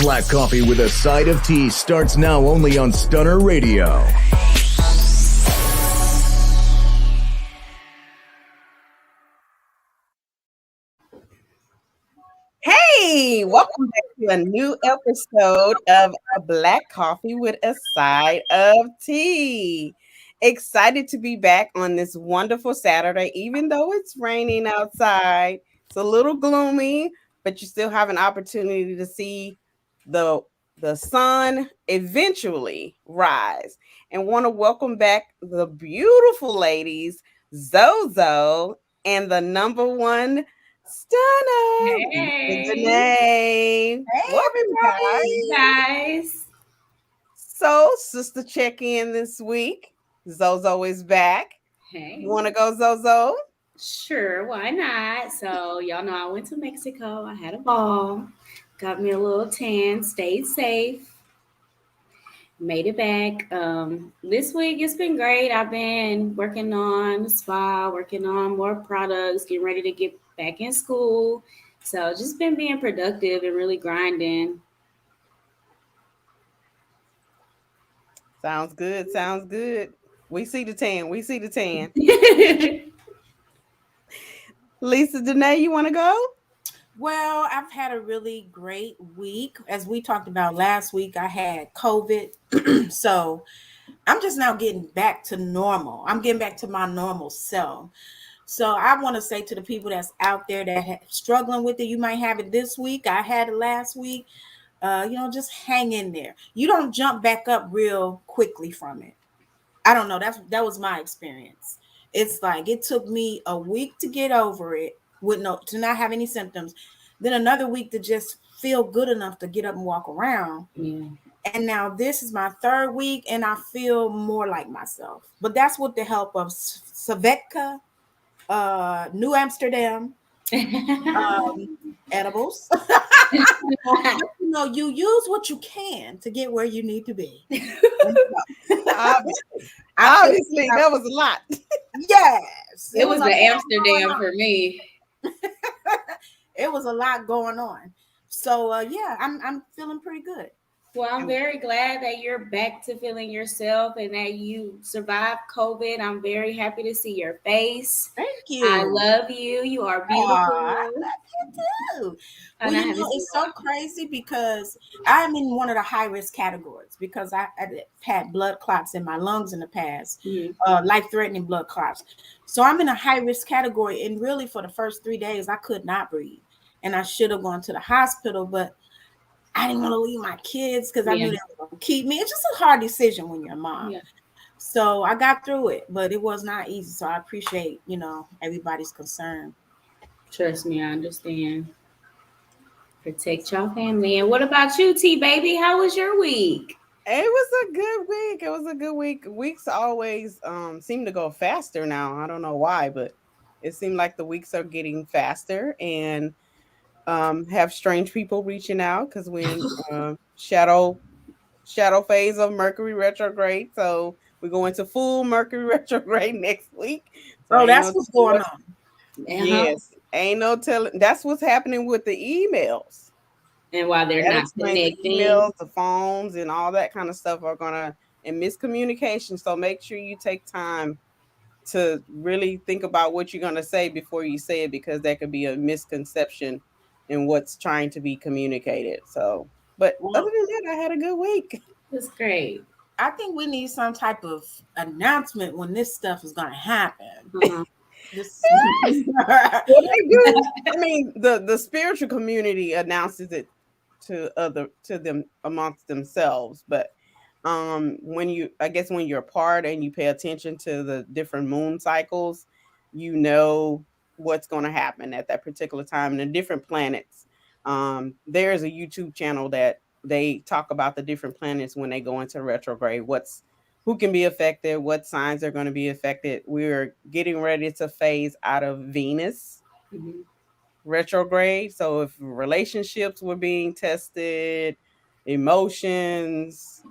Black coffee with a side of tea starts now only on Stunner Radio. Hey, welcome back to a new episode of A Black Coffee with a Side of Tea. Excited to be back on this wonderful Saturday, even though it's raining outside. It's a little gloomy, but you still have an opportunity to see the the sun eventually rise. And want to welcome back the beautiful ladies, Zozo and the number one Stunner, Lisa Hey. Danae. Hey, Welcome, everybody. Guys. So, sister check in this week. Zozo is back. Hey. You want to go, Zozo? Sure, why not? So, y'all know I went to Mexico. I had a ball. Got me a little tan, stayed safe, made it back. This week it's been great. I've been working on the spa, working on more products, getting ready to get back in school. So, just been being productive and really grinding. Sounds good. Sounds good. We see the tan. We see the tan. Lisa Danae, you want to go? Well, I've had a really great week. As we talked about last week, I had COVID. So I'm just now getting back to normal. I'm getting back to my normal self. So I want to say to the people that's out there that struggling with it, you might have it this week. I had it last week. Just hang in there. You don't jump back up real quickly from it. I don't know. That was my experience. It's like it took me a week to get over it to not have any symptoms, then another week to just feel good enough to get up and walk around. Yeah. And now this is my third week, and I feel more like myself. But that's with the help of Savetka, New Amsterdam, edibles. You use what you can to get where you need to be. Obviously, that was a lot. Yes. It was the Amsterdam for me. It was a lot going on. So I'm feeling pretty good. Well, I'm very glad that you're back to feeling yourself and that you survived COVID. I'm very happy to see your face. Thank you. I love you. You are beautiful. I love you too. Well, it's so crazy because I'm in one of the high risk categories because I had blood clots in my lungs in the past, life-threatening blood clots. So I'm in a high risk category, and really for the first 3 days I could not breathe, and I should have gone to the hospital, but I didn't want to leave my kids because I knew they were going to keep me. It's just a hard decision when you're a mom. Yeah. So I got through it, but it was not easy. So I appreciate, everybody's concern. Trust me, I understand. Protect your family. And what about you, T baby? How was your week? It was a good week. It was a good week. Weeks always seem to go faster now. I don't know why, but it seemed like the weeks are getting faster, and have strange people reaching out because when shadow phase of Mercury retrograde, so we go into full Mercury retrograde next week. So that's what's going on. Yes, ain't no telling. That's what's happening with the emails. And while they're not connecting, the emails, the phones, and all that kind of stuff are gonna and miscommunication. So make sure you take time to really think about what you're gonna say before you say it, because there could be a misconception in what's trying to be communicated. So, but other than that, I had a good week. That's great. I think we need some type of announcement when this stuff is going to happen. Well, they do. I mean, the spiritual community announces it to them amongst themselves, but when you're apart and you pay attention to the different moon cycles, what's going to happen at that particular time and the different planets. There's a YouTube channel that they talk about the different planets when they go into retrograde, who can be affected, what signs are going to be affected. We're getting ready to phase out of Venus retrograde. So if relationships were being tested, emotions,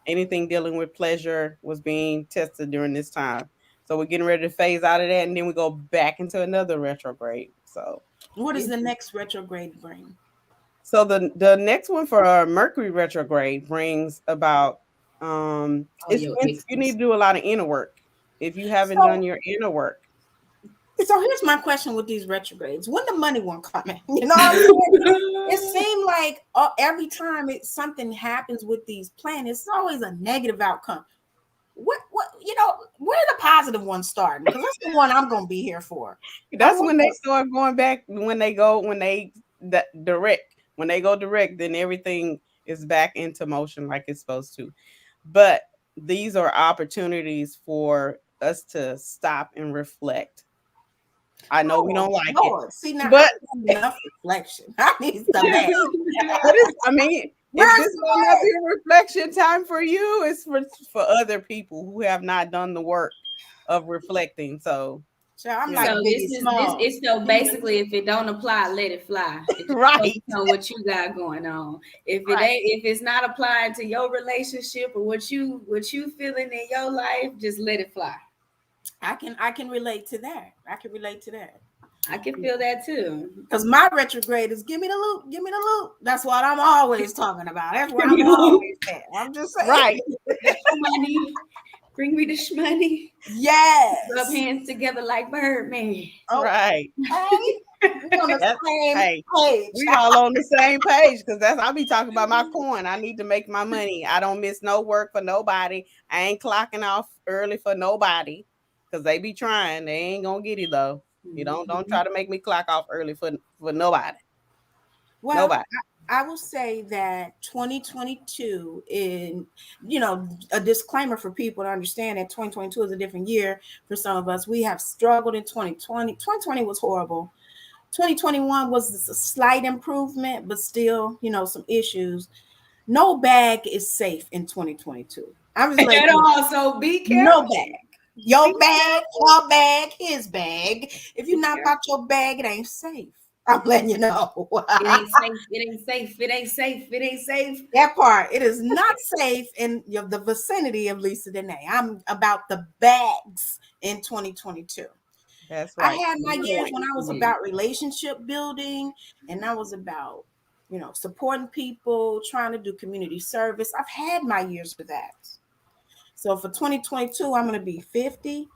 anything dealing with pleasure was being tested during this time. So we're getting ready to phase out of that, and then we go back into another retrograde. So what does the next retrograde bring? So the next one for Mercury retrograde brings about Your you need to do a lot of inner work if you haven't So done your inner work. So here's my question with these retrogrades: when the money won't come in? You know what I'm saying? It seemed like every time something happens with these planets, it's always a negative outcome. What where the positive ones starting? Because that's the one I'm gonna be here for. That's when they start going back. When they direct. When they go direct, then everything is back into motion like it's supposed to. But these are opportunities for us to stop and reflect. I know we don't like Lord. it, See, now but I need enough reflection. I need the bad. but I mean, if this might not be a reflection time for you, it's for other people who have not done the work of reflecting. So I'm like so Biggie Small. so basically, if it don't apply, let it fly. It just right, focus on what you got going on. If it right. ain't, if it's not applying to your relationship or what you feeling in your life, just let it fly. I can relate to that. I can relate to that. I can feel that too. Because my retrograde is give me the loot, give me the loot. That's what I'm always talking about. That's where I'm always at. I'm just saying. Right. Money. Bring me the shmoney. Yes. Rub hands together like Birdman. Oh, Right. Hey, we on the same Hey, page. we all on the same page because I'll be talking about my coin. I need to make my money. I don't miss no work for nobody. I ain't clocking off early for nobody because they be trying. They ain't gonna get it though. You don't try to make me clock off early for nobody. Well, Nobody. I will say that 2022 in, a disclaimer for people to understand that 2022 is a different year for some of us. We have struggled in 2020. 2020 was horrible. 2021 was a slight improvement, but still, some issues. No bag is safe in 2022. I'm just like, And also be no careful. bag. Your bag, her bag, his bag. If you're not about your bag, it ain't safe. I'm letting you know. It ain't safe. It ain't safe. It ain't safe. It ain't safe. That part. It is not safe in the vicinity of Lisa Dene. I'm about the bags in 2022. That's I right. had my years when I was about relationship building and I was about, supporting people, trying to do community service. I've had my years for that. So for 2022, I'm going to be 50.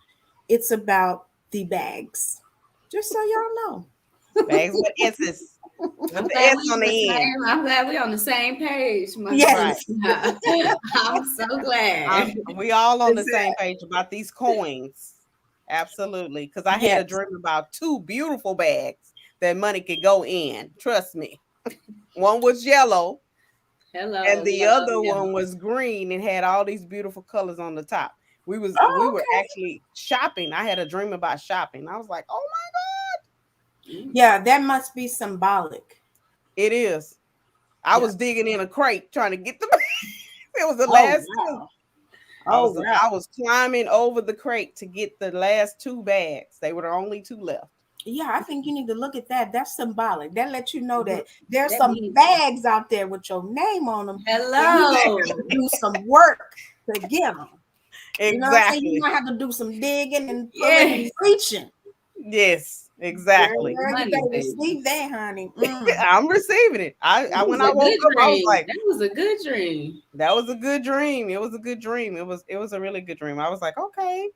It's about the bags. Just so y'all know. Bags with S's. With the S on the end. I'm glad we're on the same page. Yes. I'm so glad. We all on the same page about these coins. Absolutely. Because I had a dream about 2 beautiful bags that money could go in. Trust me. One was yellow. Hello. And the other one was green and had all these beautiful colors on the top. We were actually shopping. I had a dream about shopping. I was like, oh my God. Yeah, that must be symbolic. It is. I was digging in a crate trying to get them. It was the last two. I was climbing over the crate to get the last 2 bags. They were the only 2 left. Yeah, I think you need to look at that. That's symbolic. That lets you know that there's some bags out there with your name on them. Hello. You do some work to get them. Exactly. You might have to do some digging and reaching. Yes, exactly. Girl, you better receive that, honey. I'm receiving it. I when I woke up, I was like, that was a good dream. That was a good dream. It was a good dream. It was a really good dream. I was like, okay,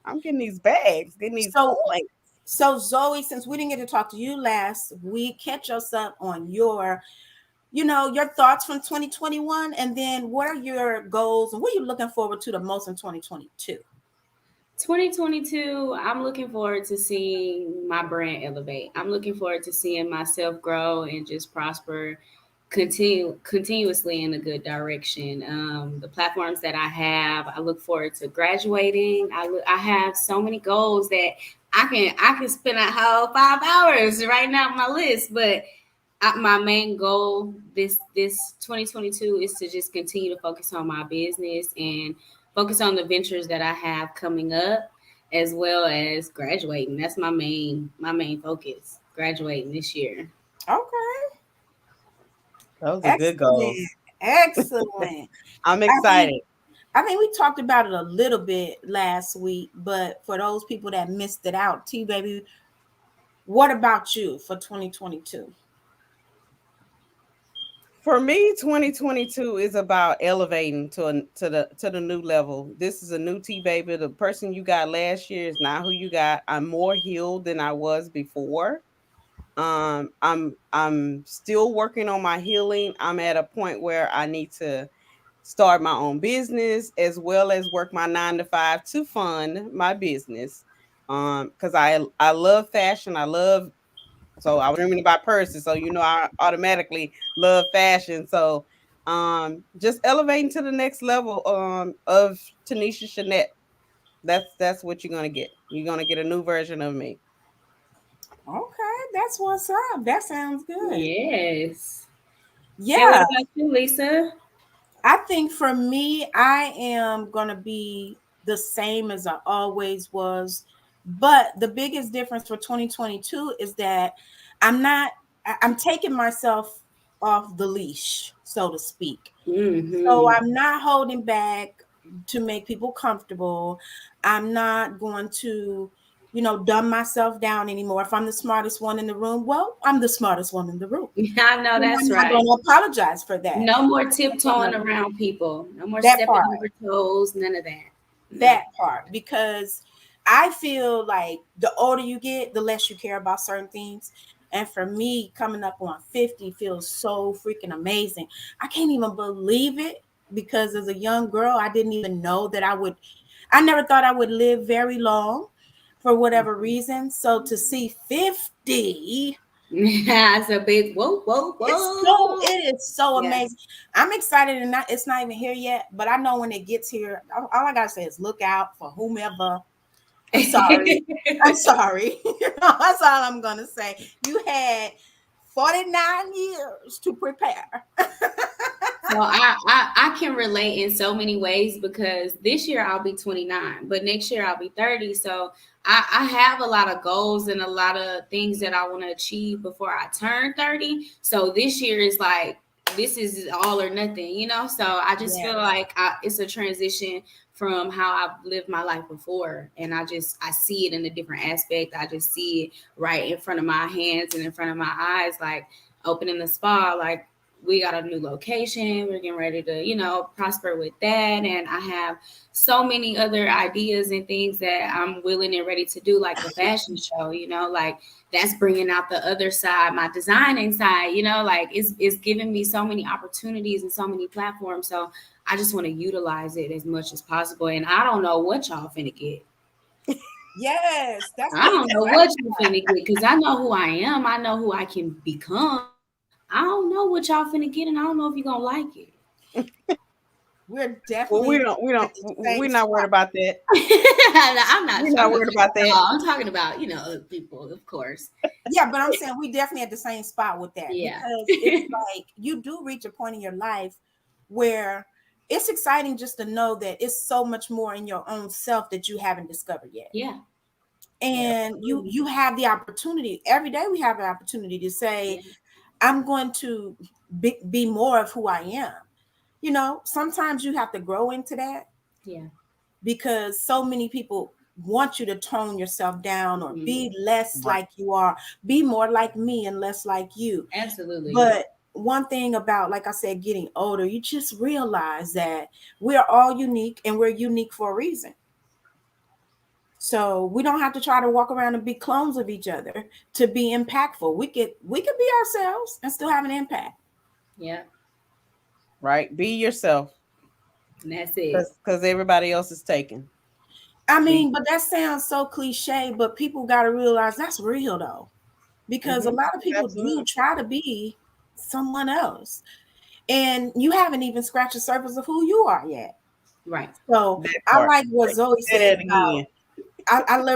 I'm getting these bags, getting these coins. So Zoe, since we didn't get to talk to you last week, catch us up on your thoughts from 2021, and then what are your goals and what are you looking forward to the most in 2022? 2022, I'm looking forward to seeing my brand elevate. I'm looking forward to seeing myself grow and just prosper continuously in a good direction. The platforms that I have, I look forward to graduating. I have so many goals that I can spend a whole 5 hours writing out my list, but my main goal this 2022 is to just continue to focus on my business and focus on the ventures that I have coming up, as well as graduating. That's my main focus, graduating this year. Okay. Those are good goals. Excellent. I'm excited. I think we talked about it a little bit last week, but for those people that missed it out, T-Baby, what about you for 2022? For me, 2022 is about elevating to the new level. This is a new T baby. The person you got last year is not who you got. I'm more healed than I was before. I'm still working on my healing. I'm at a point where I need to start my own business as well as work my 9 to 5 to fund my business. Because I love fashion. So I wasn't even about purses. So I automatically love fashion. So just elevating to the next level of Tanisha Chanette. That's what you're gonna get. You're gonna get a new version of me. Okay, that's what's up. That sounds good. Yes. And what Yeah, about you, Lisa? I think for me, I am gonna be the same as I always was. But the biggest difference for 2022 is that I'm taking myself off the leash, so to speak. So Mm-hmm. I'm not holding back to make people comfortable. I'm not going to, dumb myself down anymore. If I'm the smartest one in the room, well, I'm the smartest one in the room. I know And that's I'm not right. going to apologize for that. No more I'm tiptoeing gonna- around people. No more That stepping part, over toes. None of that. No. that part, because I feel like the older you get, the less you care about certain things. And for me, coming up on 50 feels so freaking amazing. I can't even believe it because as a young girl, I didn't even know that I never thought I would live very long for whatever reason. So to see 50, That's a big whoa, whoa, whoa. it is so Yes. amazing. I'm excited, and it's not even here yet, but I know when it gets here, all I gotta say is look out for whomever. I'm sorry. I'm sorry. That's all I'm gonna say. You had 49 years to prepare. So I can relate in so many ways because this year I'll be 29, but next year I'll be 30. So I have a lot of goals and a lot of things that I want to achieve before I turn 30. So this year is like this is all or nothing, So I just feel Yes. like it's a transition from how I've lived my life before, and I see it in a different aspect. I just see it right in front of my hands and in front of my eyes, like opening the spa, like we got a new location. We're getting ready to, prosper with that. And I have so many other ideas and things that I'm willing and ready to do, like the fashion show, like that's bringing out the other side, my designing side, like it's giving me so many opportunities and so many platforms. So I just want to utilize it as much as possible. And I don't know what y'all finna get. Yes. That's I don't know what you finna get because I know who I am. I know who I can become. I don't know what y'all finna get, and I don't know if you're gonna like it. we're Well, definitely we don't at the same we're not worried spot. about that. I'm not. We're I'm not not worried about no, that. I'm talking about other people, of course. Yeah, but I'm saying we definitely at the same spot with that Yeah, because it's like you do reach a point in your life where it's exciting just to know that it's so much more in your own self that you haven't discovered yet. yeah, And you have the opportunity every day. We have an opportunity to say, yeah, I'm going to be more of who I am. Sometimes you have to grow into that yeah. because so many people want you to tone yourself down or Mhm. be less Right. like you are, be more like me and less like you. Absolutely. But one thing about, like I said, getting older, you just realize that we're all unique and we're unique for a reason. So we don't have to try to walk around and be clones of each other to be impactful. We could be ourselves and still have an impact. Yeah, Right. Be yourself, and that's it. because everybody else is taken. I Be. mean, but that sounds so cliche, but people got to realize that's real though. Because a Mm-hmm. lot of people do Absolutely. try to be someone else. And you haven't even scratched the surface of who you are yet. Right. So That I part. like what Right. Zoe Say said that about again.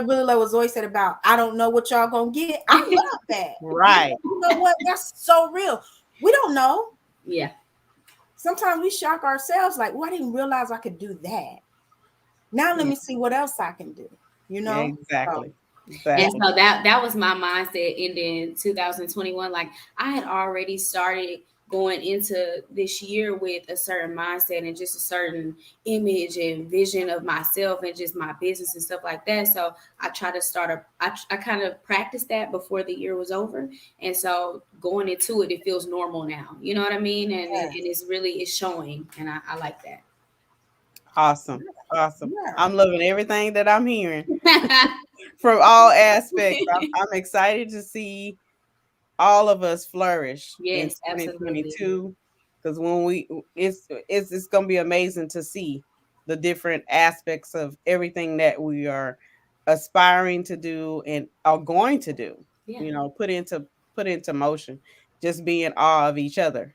really like what Zoe said about I don't know what y'all gonna get. I love that. Because Right. you know what? That's so real. We don't know. Yeah. Sometimes we shock ourselves, like, well, I didn't realize I could do that. Now let Yeah. me see what else I can do, Yeah, So exactly. And Exactly. so that was my mindset ending 2021. Like I had already started going into this year with a certain mindset and just a certain image and vision of myself and just my business and stuff like that. So I try to I kind of practiced that before the year was over. And so going into it, it feels normal now. You know what I mean? And, Yes. and it's showing. And I like that. Awesome. Awesome. Yeah. I'm loving everything that I'm hearing from all aspects. I'm excited to see all of us flourish in Yes, absolutely. 2022, because when it's going to be amazing to see the different aspects of everything that we are aspiring to do and are going to do. Yeah. You know, put into motion. Just be in awe of each other.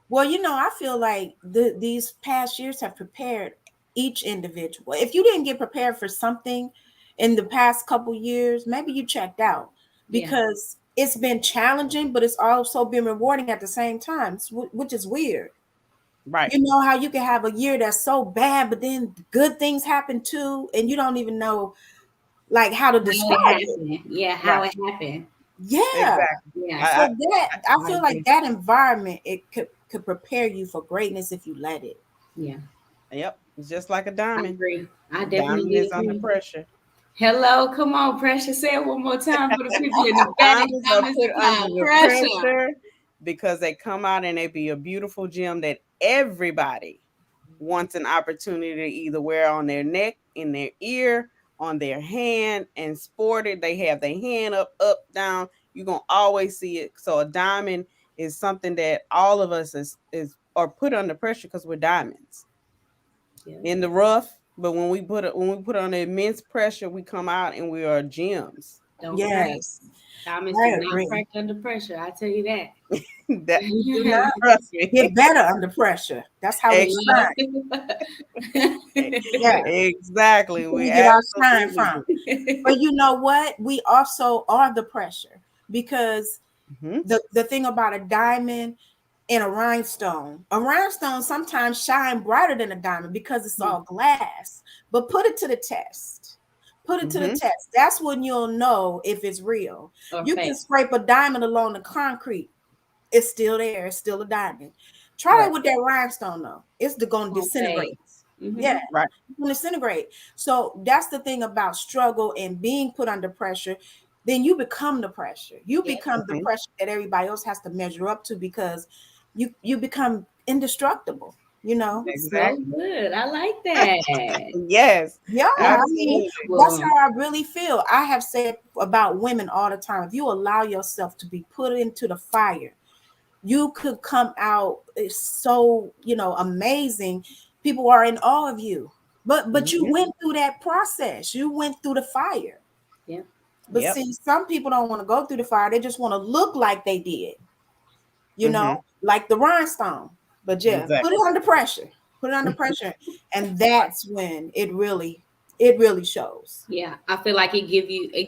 Well, I feel like these past years have prepared each individual. If you didn't get prepared for something in the past couple years, maybe you checked out, because it's been challenging, but it's also been rewarding at the same time, which is weird. Right. You know how you can have a year that's so bad, but then good things happen too, and you don't even know like how to describe it. Yeah, how it happened. Yeah. Exactly. Yeah. So I feel like agree. that environment, it could prepare you for greatness if you let it. Yeah. Yep. It's just like a I diamond. agree. I Diamond definitely is under agree. pressure. Hello, come on, Precious. Say it one more time for the people in the back. Diamonds are put under the pressure because they come out and they be a beautiful gem that everybody wants an opportunity to either wear on their neck, in their ear, on their hand, and sport it. They have their hand up, down. You're gonna always see it. So a diamond is something that all of us are put under pressure because we're diamonds. In the rough, but when we put on immense pressure, we come out and we are gems. Don't Yes. Diamonds I do not agree. crack under pressure. I tell you that. That Do not trust me. get better under pressure. That's how we shine. Yeah. Exactly. We get our shine from. But you know what? We also are the pressure, because the thing about a diamond and a rhinestone sometimes shine brighter than a diamond because it's all glass. But put it to the test. Put it to the test. That's when you'll know if it's real. You can scrape a diamond along the concrete. It's still there. It's still a diamond. Try that with that rhinestone, though. It's going to disintegrate. Yeah, right. It's going to disintegrate. So that's the thing about struggle and being put under pressure. Then you become the pressure. You become the pressure that everybody else has to measure up to, because you become indestructible. Exactly. So good. I like that. Yes. Yeah, absolutely. that's how I really feel. I have said about women all the time, if you allow yourself to be put into the fire, you could come out so amazing. People are in awe of you, but you went through that process. You went through the fire. Yeah. But see, some people don't want to go through the fire. They just want to look like they did, like the rhinestone. But put it under pressure. Put it under pressure, and that's when it really shows. Yeah, I feel like it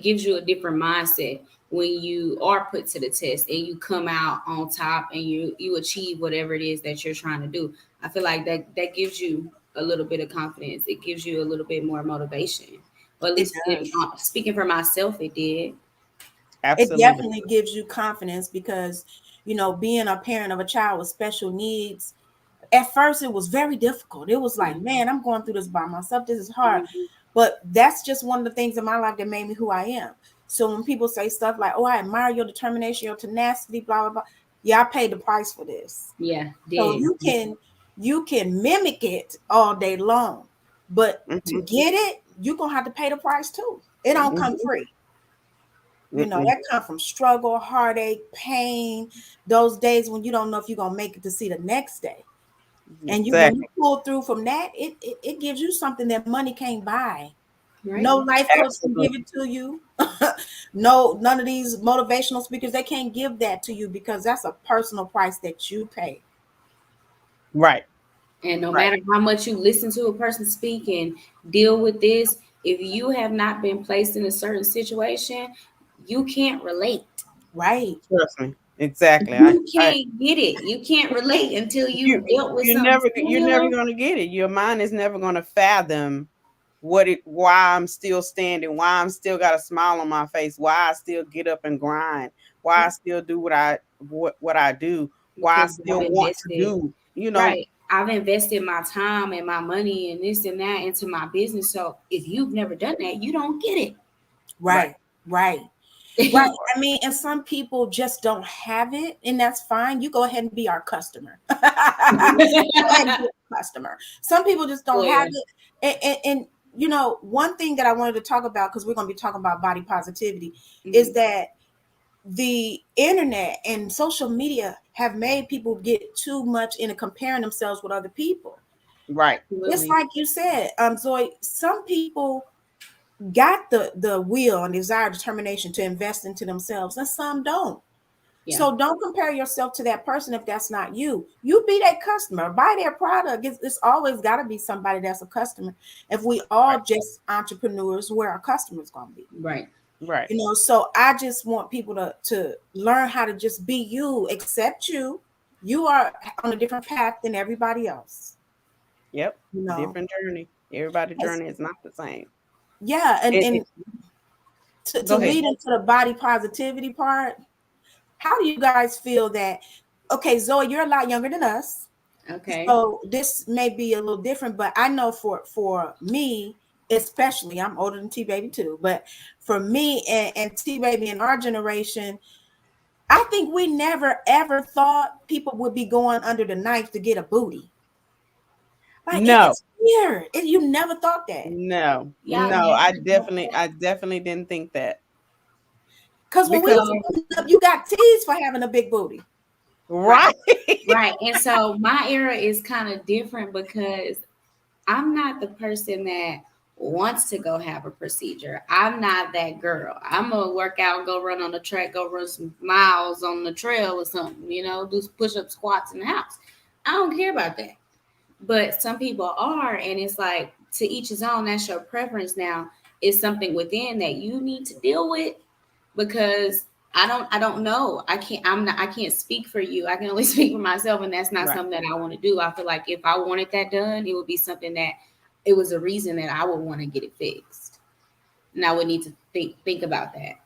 gives you a different mindset when you are put to the test and you come out on top and you achieve whatever it is that you're trying to do. I feel like that gives you a little bit of confidence. It gives you a little bit more motivation. Or at least speaking for myself, it did. Absolutely. It definitely gives you confidence, because being a parent of a child with special needs, at first it was very difficult. It was like, man, I'm going through this by myself. This is hard. But that's just one of the things in my life that made me who I am. So when people say stuff like, oh, I admire your determination, your tenacity, blah, blah, blah. Yeah, I paid the price for this. Yeah. So you can mimic it all day long. But to get it, you're going to have to pay the price too. It don't come free. That comes from struggle, heartache, pain, those days when you don't know if you're going to make it to see the next day. And when you pull through from that, it gives you something that money can't buy. Right. No life coach can give it to you. No, none of these motivational speakers, they can't give that to you, because that's a personal price that you pay. Right. And no matter how much you listen to a person speak and deal with this, if you have not been placed in a certain situation, you can't relate. Right. Trust me. Exactly. You can't get it. You can't relate until you dealt with something. You're never going to get it. Your mind is never going to fathom why I'm still standing, why I'm still got a smile on my face, why I still get up and grind, why I still do what I do, Why I because still want to do, right. I've invested my time and my money and this and that into my business. So if you've never done that, you don't get it. Right. Right. Right. I mean, and some people just don't have it, and that's fine. You go ahead and be our customer. Go ahead and be a customer. Some people just don't have it. And you know, one thing that I wanted to talk about, because we're going to be talking about body positivity, is that the internet and social media have made people get too much into comparing themselves with other people. Right. It's like you said, Zoe, some people got the will and desire, determination to invest into themselves, and some don't. So don't compare yourself to that person if that's not you. You be that customer, buy their product. It's always got to be somebody that's a customer. If we all just entrepreneurs, where our customers gonna be? Right. Right. You know, so I just want people to learn how to just be you, accept you. You are on a different path than everybody else. Yep. You know? Different journey. Everybody's journey is not the same. Yeah, and to lead into the body positivity part, how do you guys feel that? Okay, Zoe, you're a lot younger than us. Okay. So this may be a little different, but I know for me, especially, I'm older than T Baby too, but for me and T Baby in our generation, I think we never ever thought people would be going under the knife to get a booty. Like it's weird. You never thought that. No, I definitely didn't think that. Because when we was growing up, you got teased for having a big booty. Right. Right. And so my era is kind of different because I'm not the person that wants to go have a procedure. I'm not that girl. I'm gonna work out, go run on the track, go run some miles on the trail or something, you know, do push-up squats in the house. I don't care about that. But some people are, and it's like to each his own. That's your preference. Now it's something within that you need to deal with, because I don't know. I can't speak for you. I can only speak for myself, and that's not something that I want to do. I feel like if I wanted that done, it would be something that it was a reason that I would want to get it fixed, and I would need to think about that.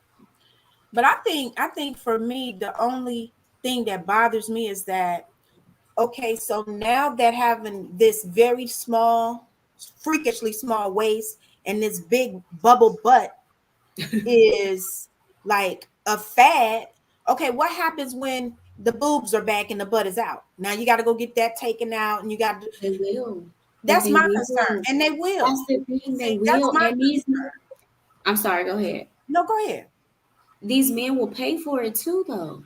But I think for me, the only thing that bothers me is that, okay, so now that having this very small, freakishly small waist and this big bubble butt is like a fad. Okay, what happens when the boobs are back and the butt is out? Now you got to go get that taken out, and you got to. They will. That's my concern, and they will. That's the thing. They will. That's my concern. I'm sorry. Go ahead. No, go ahead. These men will pay for it too, though.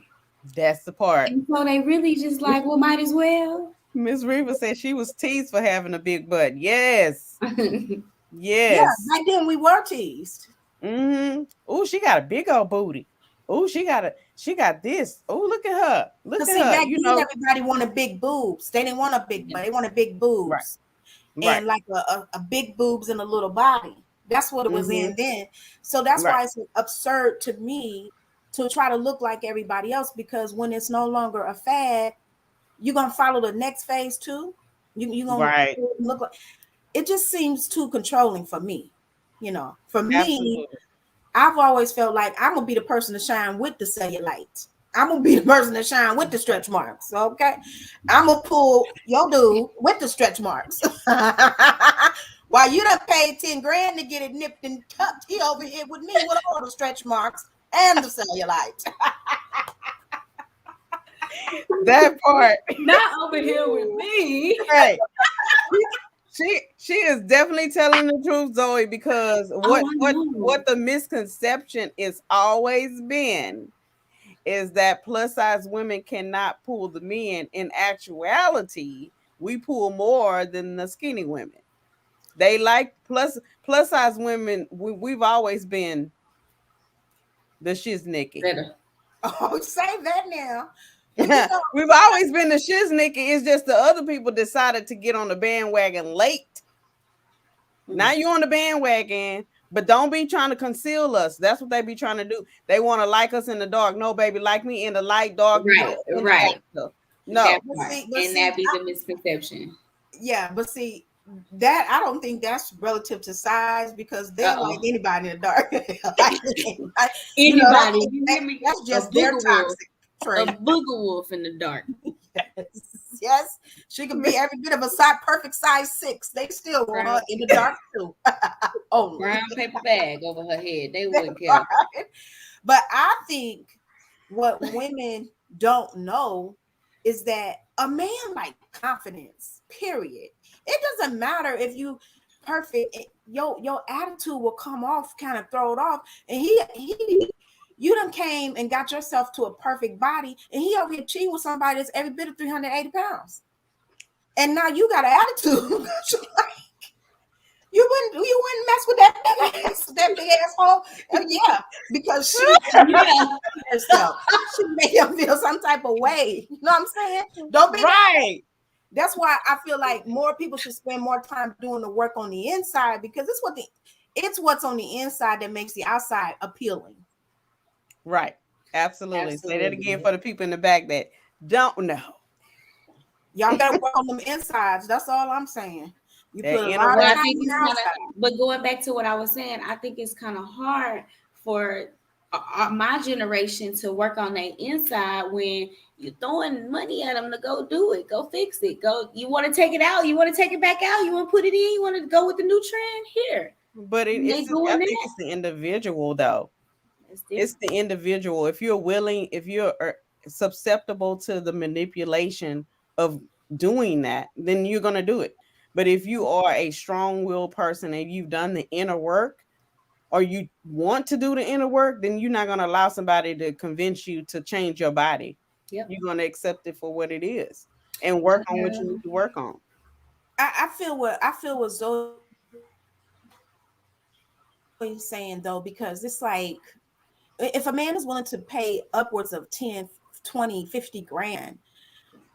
That's the part. And so they really just like, well, might as well. Miss Reva said she was teased for having a big butt. Yes. Yes. Yeah, back then we were teased. Oh, she got a big old booty. Oh, she got this. Oh, look at her. Look at her. Back then, everybody wanted big boobs. They didn't want a big butt. They wanted big boobs. Right. And like a big boobs and a little body. That's what it was in then. So that's why it's absurd to me to try to look like everybody else, because when it's no longer a fad, you're gonna follow the next phase too. You're gonna look like it. Just seems too controlling for me. You know, for me, I've always felt like I'm gonna be the person to shine with the cellulite. I'm gonna be the person to shine with the stretch marks. Okay, I'm gonna pull your dude with the stretch marks. While you done paid 10 grand to get it nipped and tucked, he over here with me with all the stretch marks and the cellulite. That part. Not over here with me. Hey, she is definitely telling the truth, Zoe, because what the misconception is always been is that plus size women cannot pull the men. In actuality, we pull more than the skinny women. They like plus size women. We've always been the shiznicky. Oh, say that now. We've always been the shiznicky. It's just the other people decided to get on the bandwagon late. Now you're on the bandwagon, but don't be trying to conceal us. That's what they be trying to do. They want to like us in the dark. No, baby, like me in the light, dark. Right. No. That be the misconception. Yeah, but see, that I don't think that's relative to size, because they're like anybody in the dark. Anybody. That's just their toxic trait. A booger wolf in the dark. Yes, she could be every bit of a size, perfect size 6. They still want her in the dark too. Only. Brown paper bag over her head. They wouldn't care. But I think what women don't know is that a man like confidence, period. It doesn't matter if you perfect, your attitude will come off, kind of throw it off. And he you done came and got yourself to a perfect body, and he over here cheating with somebody that's every bit of 380 pounds. And now you got an attitude. You wouldn't mess with that big asshole. Yeah, because she Yeah. herself. She made him feel some type of way. You know what I'm saying? Don't be Right. That's why I feel like more people should spend more time doing the work on the inside, because it's what's on the inside that makes the outside appealing. Right. Absolutely. Say that Absolutely. again for the people in the back that don't know. Y'all better work on them insides. That's all I'm saying. You That put a inner lot But of I work. time think on the it's kind of, outside. but going back to what I was saying, I think it's kind of hard for my generation to work on their inside when you're throwing money at them to go do it, go fix it, go. You want to take it out, you want to take it back out, you want to put it in, you want to go with the new trend here. But They I doing think that. it's the individual though. It's It's different. the individual. If you're willing, if you're susceptible to the manipulation of doing that, then you're going to do it. But if you are a strong-willed person and you've done the inner work, or you want to do the inner work, then you're not going to allow somebody to convince you to change your body. Yep. You're going to accept it for what it is and work on what you Yeah. need to work on. I feel what Zoe's saying though, because it's like if a man is willing to pay upwards of 10, 20, 50 grand,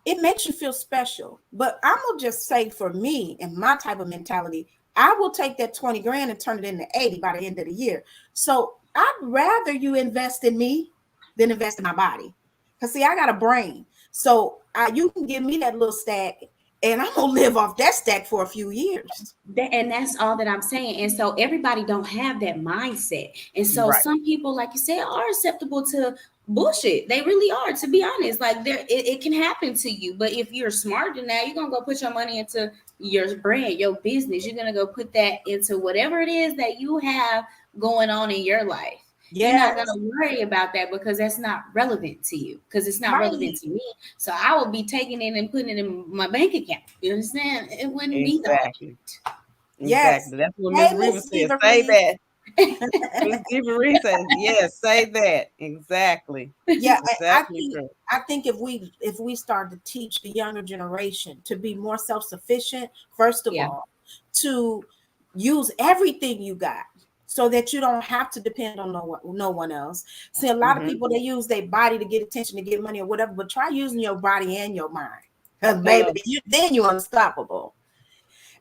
it makes you feel special. But I'm gonna just say, for me and my type of mentality, I will take that 20 grand and turn it into 80 by the end of the year. So I'd rather you invest in me than invest in my body. Because see, I got a brain. So you can give me that little stack, and I'm gonna live off that stack for a few years. And that's all that I'm saying. And so everybody don't have that mindset. And so Right. some people, like you said, are acceptable to bullshit. They really are, to be honest. Like it can happen to you. But if you're smart than that, you're gonna go put your money into your brand, your business. You're gonna go put that into whatever it is that you have going on in your life. You're not Yes, gonna worry about that because that's not relevant to you. Because it's not relevant right. to me. So I will be taking it and putting it in my bank account. You understand? It wouldn't be the Exactly. Yes. Exactly. That's what Hey, Miss Reva Miss said. Diva Say Reed. that. Miss Diva Reese says, yes, say that. Exactly. Yeah, Exactly true. I think if we start to teach the younger generation to be more self-sufficient, first of Yeah. all, to use everything you got so that you don't have to depend on no one else. See, a lot of Hmm. people, they use their body to get attention, to get money or whatever, but try using your body and your mind. Because baby, Hello. then you're unstoppable.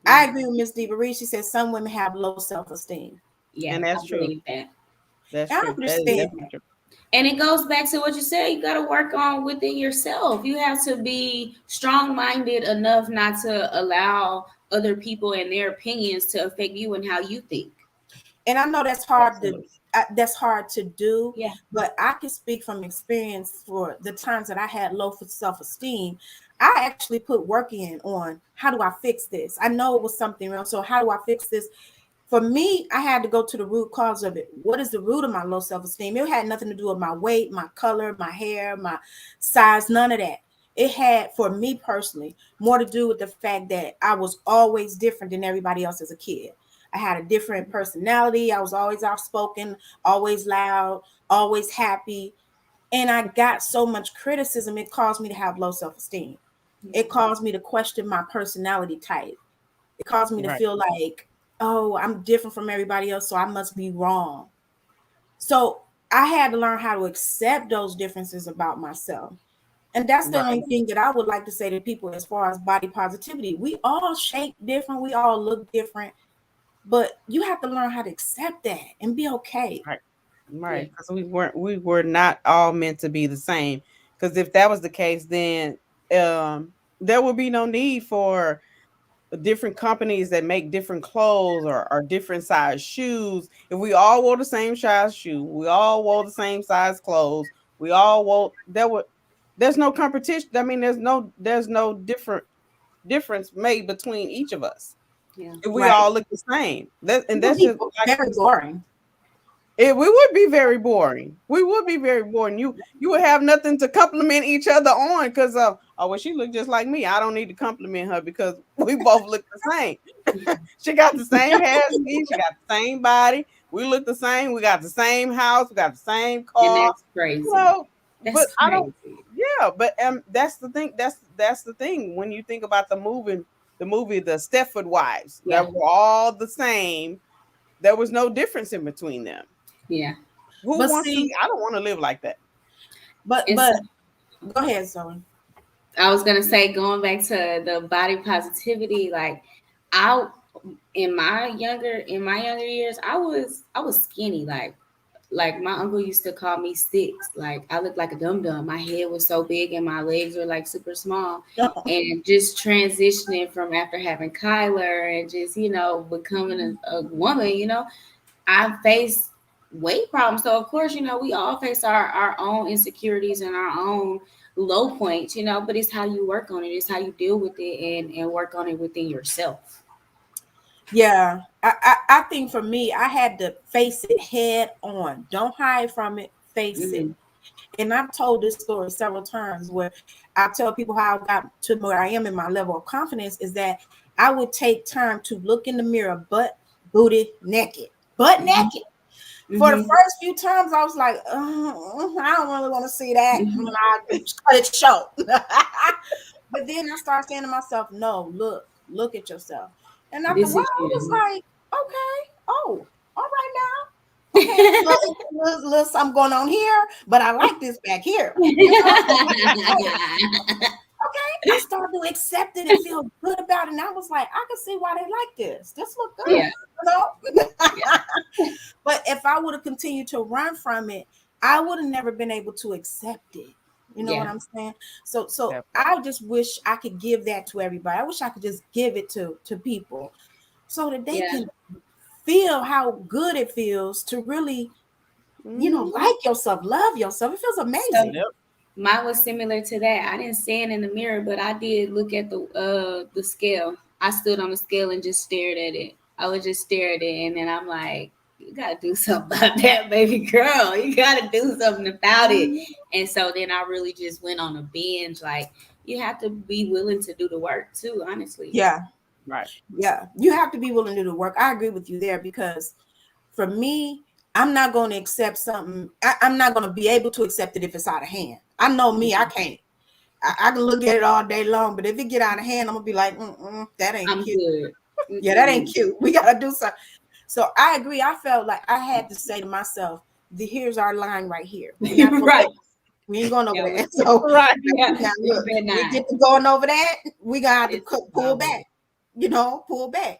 I agree with Miss Diva Reed. She says some women have low self-esteem. Yeah, And I that's true. believe that. That's I true. That is understand definitely that. true. And it goes back to what you said. You got to work on within yourself. You have to be strong minded enough not to allow other people and their opinions to affect you and how you think. And I know Absolutely. that's hard to do, Yeah. but I can speak from experience. For the times that I had low self-esteem, I actually put work in on how do I fix this. I know it was something else, so how do I fix this? For me, I had to go to the root cause of it. What is the root of my low self-esteem? It had nothing to do with my weight, my color, my hair, my size, none of that. It had, for me personally, more to do with the fact that I was always different than everybody else as a kid. I had a different personality. I was always outspoken, always loud, always happy. And I got so much criticism, it caused me to have low self-esteem. It caused me to question my personality type. It caused me to Right. feel like, oh, I'm different from everybody else, so I must be wrong. So I had to learn how to accept those differences about myself. And that's the Right. only thing that I would like to say to people as far as body positivity. We all shape different, we all look different, but you have to learn how to accept that and be okay. Right. Yeah. Right. Because we were not all meant to be the same. Because if that was the case, then there would be no need for different companies that make different clothes or different size shoes. If we all wore the same size shoe, we all wore the same size clothes, we all wore there would there's no competition. I mean, there's no difference made between each of us. Yeah. If we Right. all look the same. It would That's be just like very boring. we would be very boring. We would be very boring. You would have nothing to compliment each other on because oh well, she looked just like me. I don't need to compliment her because we both look the same. She got the same hair as me. She got the same body. We look the same. We got the same house. We got the same And car. that's crazy. You know, but That's I don't. crazy. Yeah, but that's the thing. That's the thing. When you think about the movie, The Stepford Wives, Yeah. that were all the same. There was no difference in between them. Yeah. Who But wants to? see, I don't want to live like that. but And but so go ahead, Zoe. I was gonna say, going back to the body positivity, like I in my younger years, I was skinny, like my uncle used to call me sticks. Like I looked like a dum dum. My head was so big and my legs were like super small. And just transitioning from after having Kyler and just becoming a woman, I faced weight problems. So of course, we all face our own insecurities and our own low points, but it's how you work on it. It's how you deal with it and work on it within yourself. Yeah, I think for me, I had to face it head on. Don't hide from it. Face it. Hmm. And I've told this story several times where I tell people how I got to where I am in my level of confidence is that I would take time to look in the mirror, butt, booty, naked, butt naked. For the Hmm. first few times, I was like, I don't really want to see that. And I cut it short. But then I started saying to myself, no, look at yourself. And after a This while, is I was you. like, okay, oh, all right now. Okay, little something going on here, but I like this back here. Okay, I started to accept it and feel good about it. And I was like, I can see why they like this. This look good, Yeah. you know? Yeah. But if I would have continued to run from it, I would have never been able to accept it. You know what Yeah. I'm saying? So That part. I just wish I could give that to everybody. I wish I could just give it to people so that they Yeah. can feel how good it feels to really, Mhm. like yourself, love yourself. It feels So amazing. Yep. mine was similar to that. I didn't stand in the mirror, but I did look at the scale. I stood on the scale and just stared at it. I would just stare at it, and then I'm like, "You gotta do something about that, baby girl. You gotta do something about it." And so then I really just went on a binge. Like you have to be willing to do the work too. Honestly. Yeah, Right. yeah. You have to be willing to do the work. I agree with you there because for me, I'm not going to accept something. I'm not going to be able to accept it if it's out of hand. I know me, I can't. I can look at it all day long, but if it get out of hand, I'm gonna be like, that ain't I'm cute. good. Yeah, that ain't Mm-mm. cute. We gotta do something. So I agree. I felt like I had to say to myself, here's our line right here. We're not going Right. over. We ain't going over Yeah. that. So Right. Yeah. now You look, better we not. get to going over that. We gotta have to It's pull problem. back. Pull back.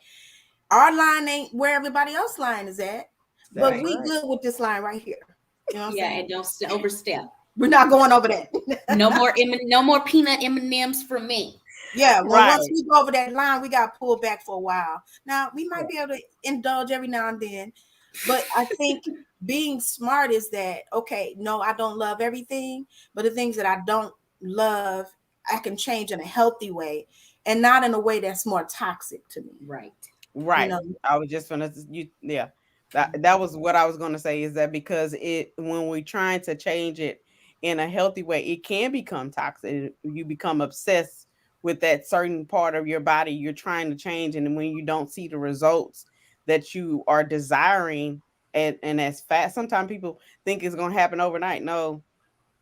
Our line ain't where everybody else line is at, but That's Right. we right. good with this line right here. You know what I'm Yeah, saying? and don't overstep. We're not going over that. No more peanut M&Ms for me. Yeah, well, once Right. we go over that line, we got to pull back for a while. Now, we might Right. be able to indulge every now and then, but I think being smart is that, okay, no, I don't love everything, but the things that I don't love, I can change in a healthy way and not in a way that's more toxic to me. Right. You Right. know, I was just gonna you yeah. That was what I was gonna say is that because it when we're trying to change it in a healthy way, it can become toxic. You become obsessed with that certain part of your body you're trying to change, and when you don't see the results that you are desiring and as fast, sometimes people think it's gonna happen overnight. No,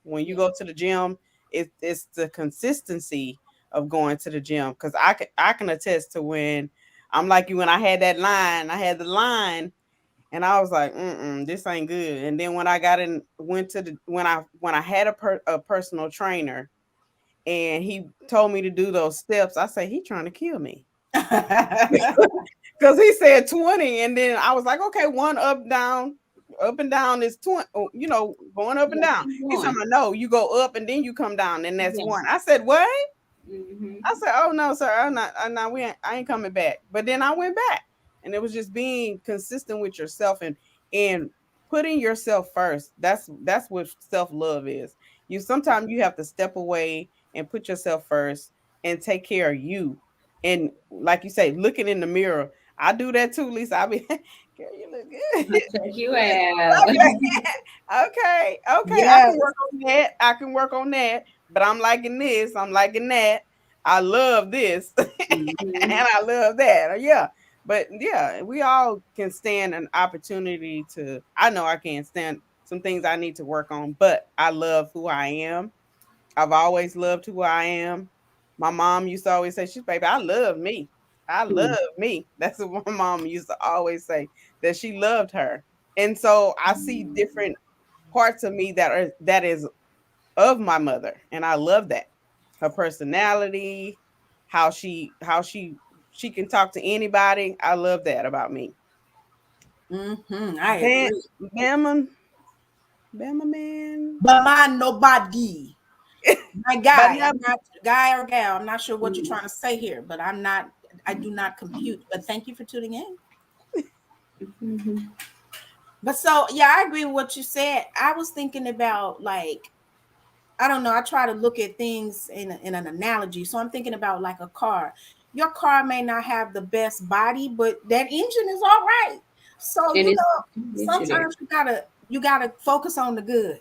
when you Yeah. go to the gym, it's the consistency of going to the gym. Because I can attest to when I'm like you when I had that line, I had the line, and I was like, this ain't good. And then when I got in, went to the when I had a personal trainer, and he told me to do those steps, I say he trying to kill me. Because he said 20, and then I was like, okay, one up and down is 20, going up and Yeah, down. keep He said, going. no, you go up and then you come down, and that's Yeah. one. I said, what? Hmm. I said, oh no, sir, I'm not, I ain't coming back. But then I went back, and it was just being consistent with yourself and putting yourself first. That's what self love is. sometimes you have to step away and put yourself first and take care of you. And like you say, looking in the mirror. I do that too, Lisa. I be, girl, you look good. Check you out. Okay. I Yes. can work on that. But I'm liking this. I'm liking that. I love this. And I love that. Yeah. But yeah, we all can stand an opportunity to. I know I can't stand some things I need to work on, but I love who I am. I've always loved who I am. My mom used to always say, "She's baby, I love me. I love me." That's what my mom used to always say, that she loved her. And so I see different parts of me that is of my mother, and I love that. Her personality, how she can talk to anybody. I love that about me. I Bam, agree. Bama, Bama man. But mine, nobody. My But guy, now, I'm not guy or gal. I'm not sure what you're trying to say here, but I'm not. I do not compute. But thank you for tuning in. But so yeah, I agree with what you said. I was thinking about like I don't know. I try to look at things in an analogy. So I'm thinking about like a car. Your car may not have the best body, but that engine is all right. So And you it's know, literally. sometimes you gotta focus on the good.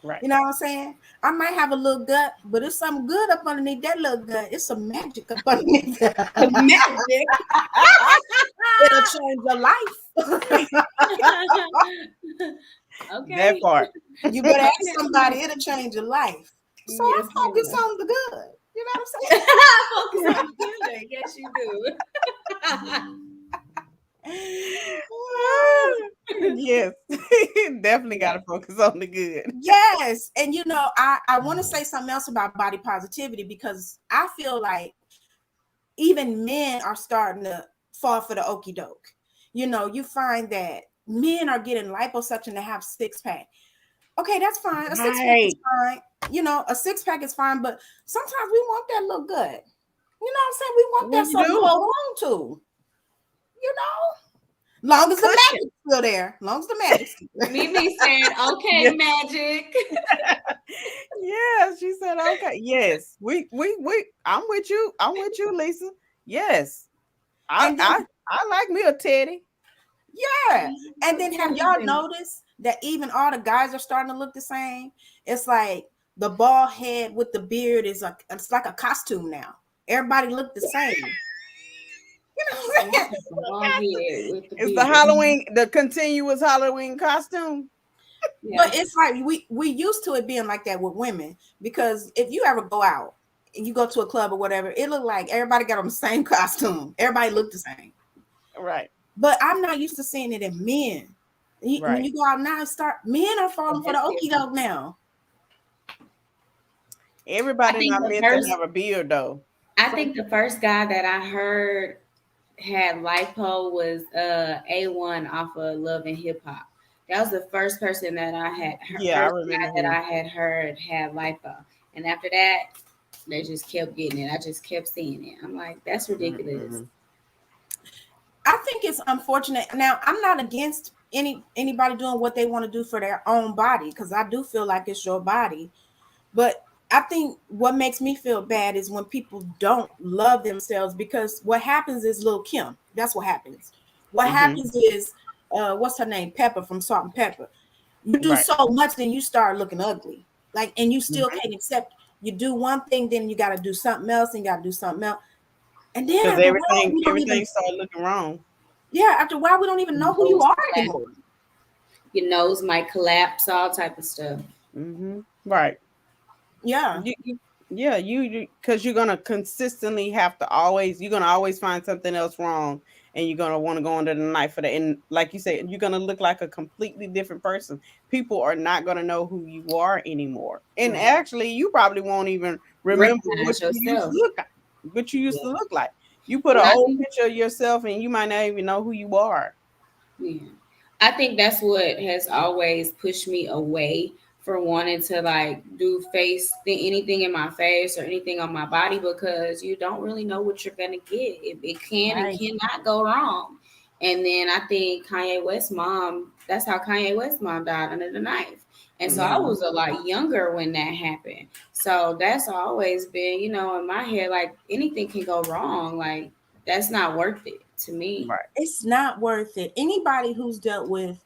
right. You know what I'm saying? I might have a little gut, but it's something good up underneath that little gut. It's some magic up underneath that. The magic. It'll change your life. That Okay. part. You better ask somebody, it'll change your life. So I Yes, focus ma'am. on the good. You know what I'm saying? Focus on the good. Yes, you do. Yes. Definitely got to focus on the good. Yes. And you know, I want to say something else about body positivity because I feel like even men are starting to fall for the okie doke. You know, you find that men are getting liposuction to have six pack. Okay, that's fine. A six pack is Right. fine. You know, a six pack is fine, but sometimes we want that look good. You know what I'm saying? We want that We something to do. hold on to. You know, long as the Cushion. magic's still there. Long as the magic's still there. Mimi said, okay, Yeah. magic. Yeah, she said, okay. Yes. We I'm with you. I'm with you, Lisa. Yes. I And I then I like me a teddy. yeah. And then have y'all noticed that even all the guys are starting to look the same? It's like the bald head with the beard is like it's like a costume now. Everybody look the same. You know what I'm saying? Long hair with the It's the beard. Halloween, the continuous Halloween costume. Yeah. But it's like we used to it being like that with women because if you ever go out and you go to a club or whatever, it looked like everybody got on the same costume. Everybody looked the same. Right. But I'm not used to seeing it in men. When Right. you go out now, men are falling for the That's okie different. doke now. I Everybody think not the meant to first have a beard though. I think the first guy that I heard had lipo was A1 off of Love and Hip Hop. That was the first person that I had Yeah, I first guy remember that him. I had heard had lipo. And after that, they just kept getting it. I just kept seeing it. I'm like, that's ridiculous. Mm-mm. I think it's unfortunate. Now, I'm not against anybody doing what they want to do for their own body because I do feel like it's your body. But I think what makes me feel bad is when people don't love themselves because what happens is Lil Kim. That's what happens. What Mm-hmm. happens is what's her name? Pepper from Salt and Pepper. You do Right. so much, then you start looking ugly. Like, and you still Because can't accept you do one thing, then you gotta do something else, and you gotta do something else. And then after a while, everything we don't even everything started looking wrong. yeah, after a while, we don't even know who you Nose are collapse. anymore. Your nose might collapse, all type of stuff. Mm-hmm. Right. Yeah. Yeah, you because you're gonna consistently have to always you're gonna always find something else wrong, and you're gonna want to go under the knife for that. And like you said, you're gonna look like a completely different person. People are not gonna know who you are anymore, and Right. actually, you probably won't even remember Recognize yourself. what you used to Yeah. look like. You put And an I old think picture of yourself, and you might not even know who you are. Yeah. I think that's what has always pushed me away from wanting to like do anything in my face or anything on my body because you don't really know what you're gonna get. It can and Right. cannot go wrong. And then I think that's how Kanye West's mom died under the knife. And so I was a lot younger when that happened. So that's always been, in my head, like anything can go wrong. Like that's not worth it to me. Right. It's not worth it. Anybody who's dealt with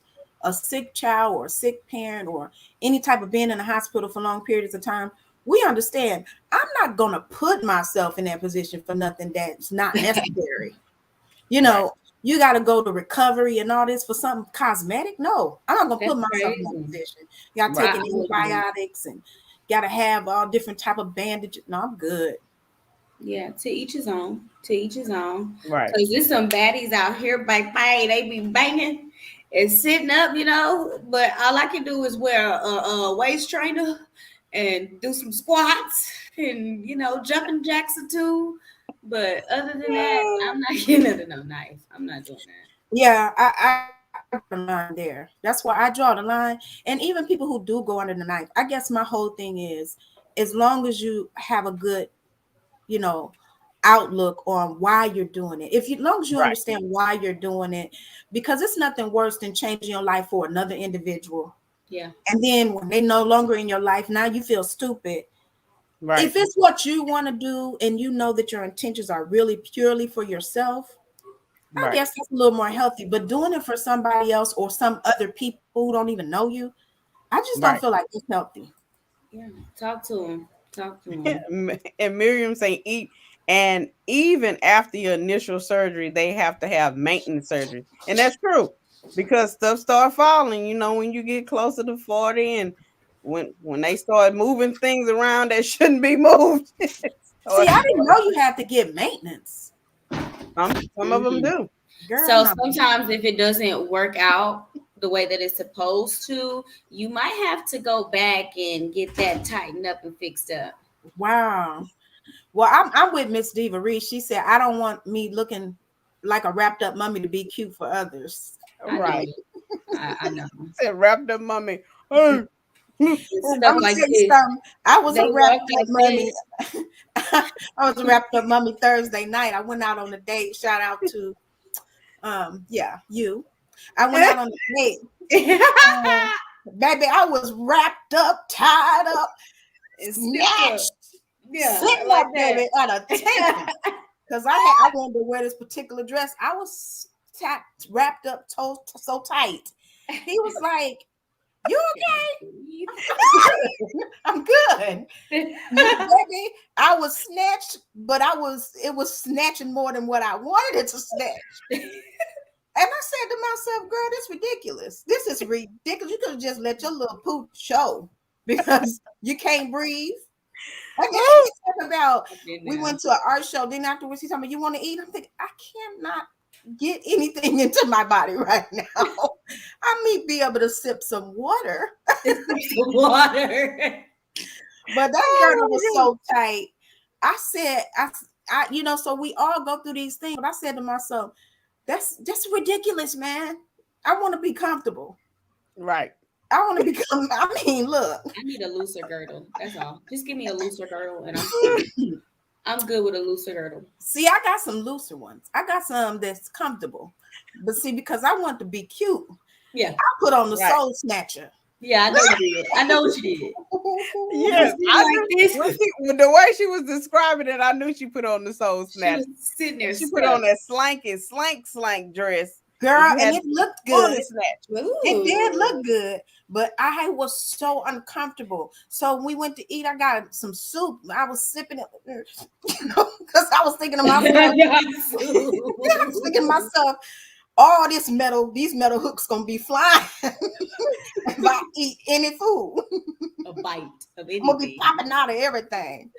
a sick child or a sick parent or any type of being in the hospital for long periods of time, we understand. I'm not going to put myself in that position for nothing that's not necessary. You got to go to recovery and all this for something cosmetic. No, I'm not going to put myself in that position. You got to take antibiotics and got to have all different type of bandages. No, I'm good. Yeah, to each his own. To each his own. Right. Because there's some baddies out here, bang, they be banging and sitting up, But all I can do is wear a waist trainer and do some squats and, jumping jacks or two. But other than that, I'm not getting under no knife. I'm not doing that. Yeah, I draw the line there. That's why I draw the line. And even people who do go under the knife, I guess my whole thing is, as long as you have a good, outlook on why you're doing it. As long as you understand why you're doing it, because it's nothing worse than changing your life for another individual. Yeah. And then when they're no longer in your life, now you feel stupid. Right. If it's what you want to do and you know that your intentions are really purely for yourself, I guess that's a little more healthy. But doing it for somebody else or some other people who don't even know you, I just don't feel like it's healthy. Yeah, talk to him. And Miriam saying eat, and even after your initial surgery, they have to have maintenance surgery, and that's true because stuff start falling. When you get closer to 40, and when they start moving things around that shouldn't be moved. See, I didn't know you have to get maintenance. Some of them do. Girl, so sometimes if it doesn't work out the way that it's supposed to, you might have to go back and get that tightened up and fixed up. Wow. Well, I'm with Miss Diva Reese. She said, I don't want me looking like a wrapped up mummy to be cute for others. Right. I know. Said wrapped up mummy. Stuff like this. I was a wrapped up mummy. I was a wrapped up mummy Thursday night. I went out on a date. Shout out to you. I went out on a date. Baby, I was wrapped up, tied up, snatched. Yeah, sitting like up, baby, at a table. Because I wanted to wear this particular dress. I was wrapped up so tight. He was like, "You okay?" I'm good. Baby, I was snatched, but it was snatching more than what I wanted it to snatch. And I said to myself, girl, this is ridiculous. This is ridiculous. You could have just let your little poop show because you can't breathe. I guess talking about we went to an art show. Then afterwards, he's talking about, you want to eat? I'm thinking, I cannot get anything into my body right now. I may be able to sip some water. But that girdle was so tight. I said, I so we all go through these things. But I said to myself, that's ridiculous, man. I want to be comfortable. Right. I want to become, look. I need a looser girdle. That's all. Just give me a looser girdle and I'm good with a looser girdle. See, I got some looser ones. I got some that's comfortable. But see, because I want to be cute, I put on the Soul Snatcher. Yeah, I know you did. I know what you did. Yes, the way she was describing it, I knew she put on the Soul Snatcher. She was sitting there. She put on that slank dress. Girl, and it looked good. It did look good, but I was so uncomfortable. So we went to eat. I got some soup. I was sipping it, because I was thinking to myself, all these metal hooks gonna be flying if I eat any food. A bite of anything. I'm gonna be popping out of everything.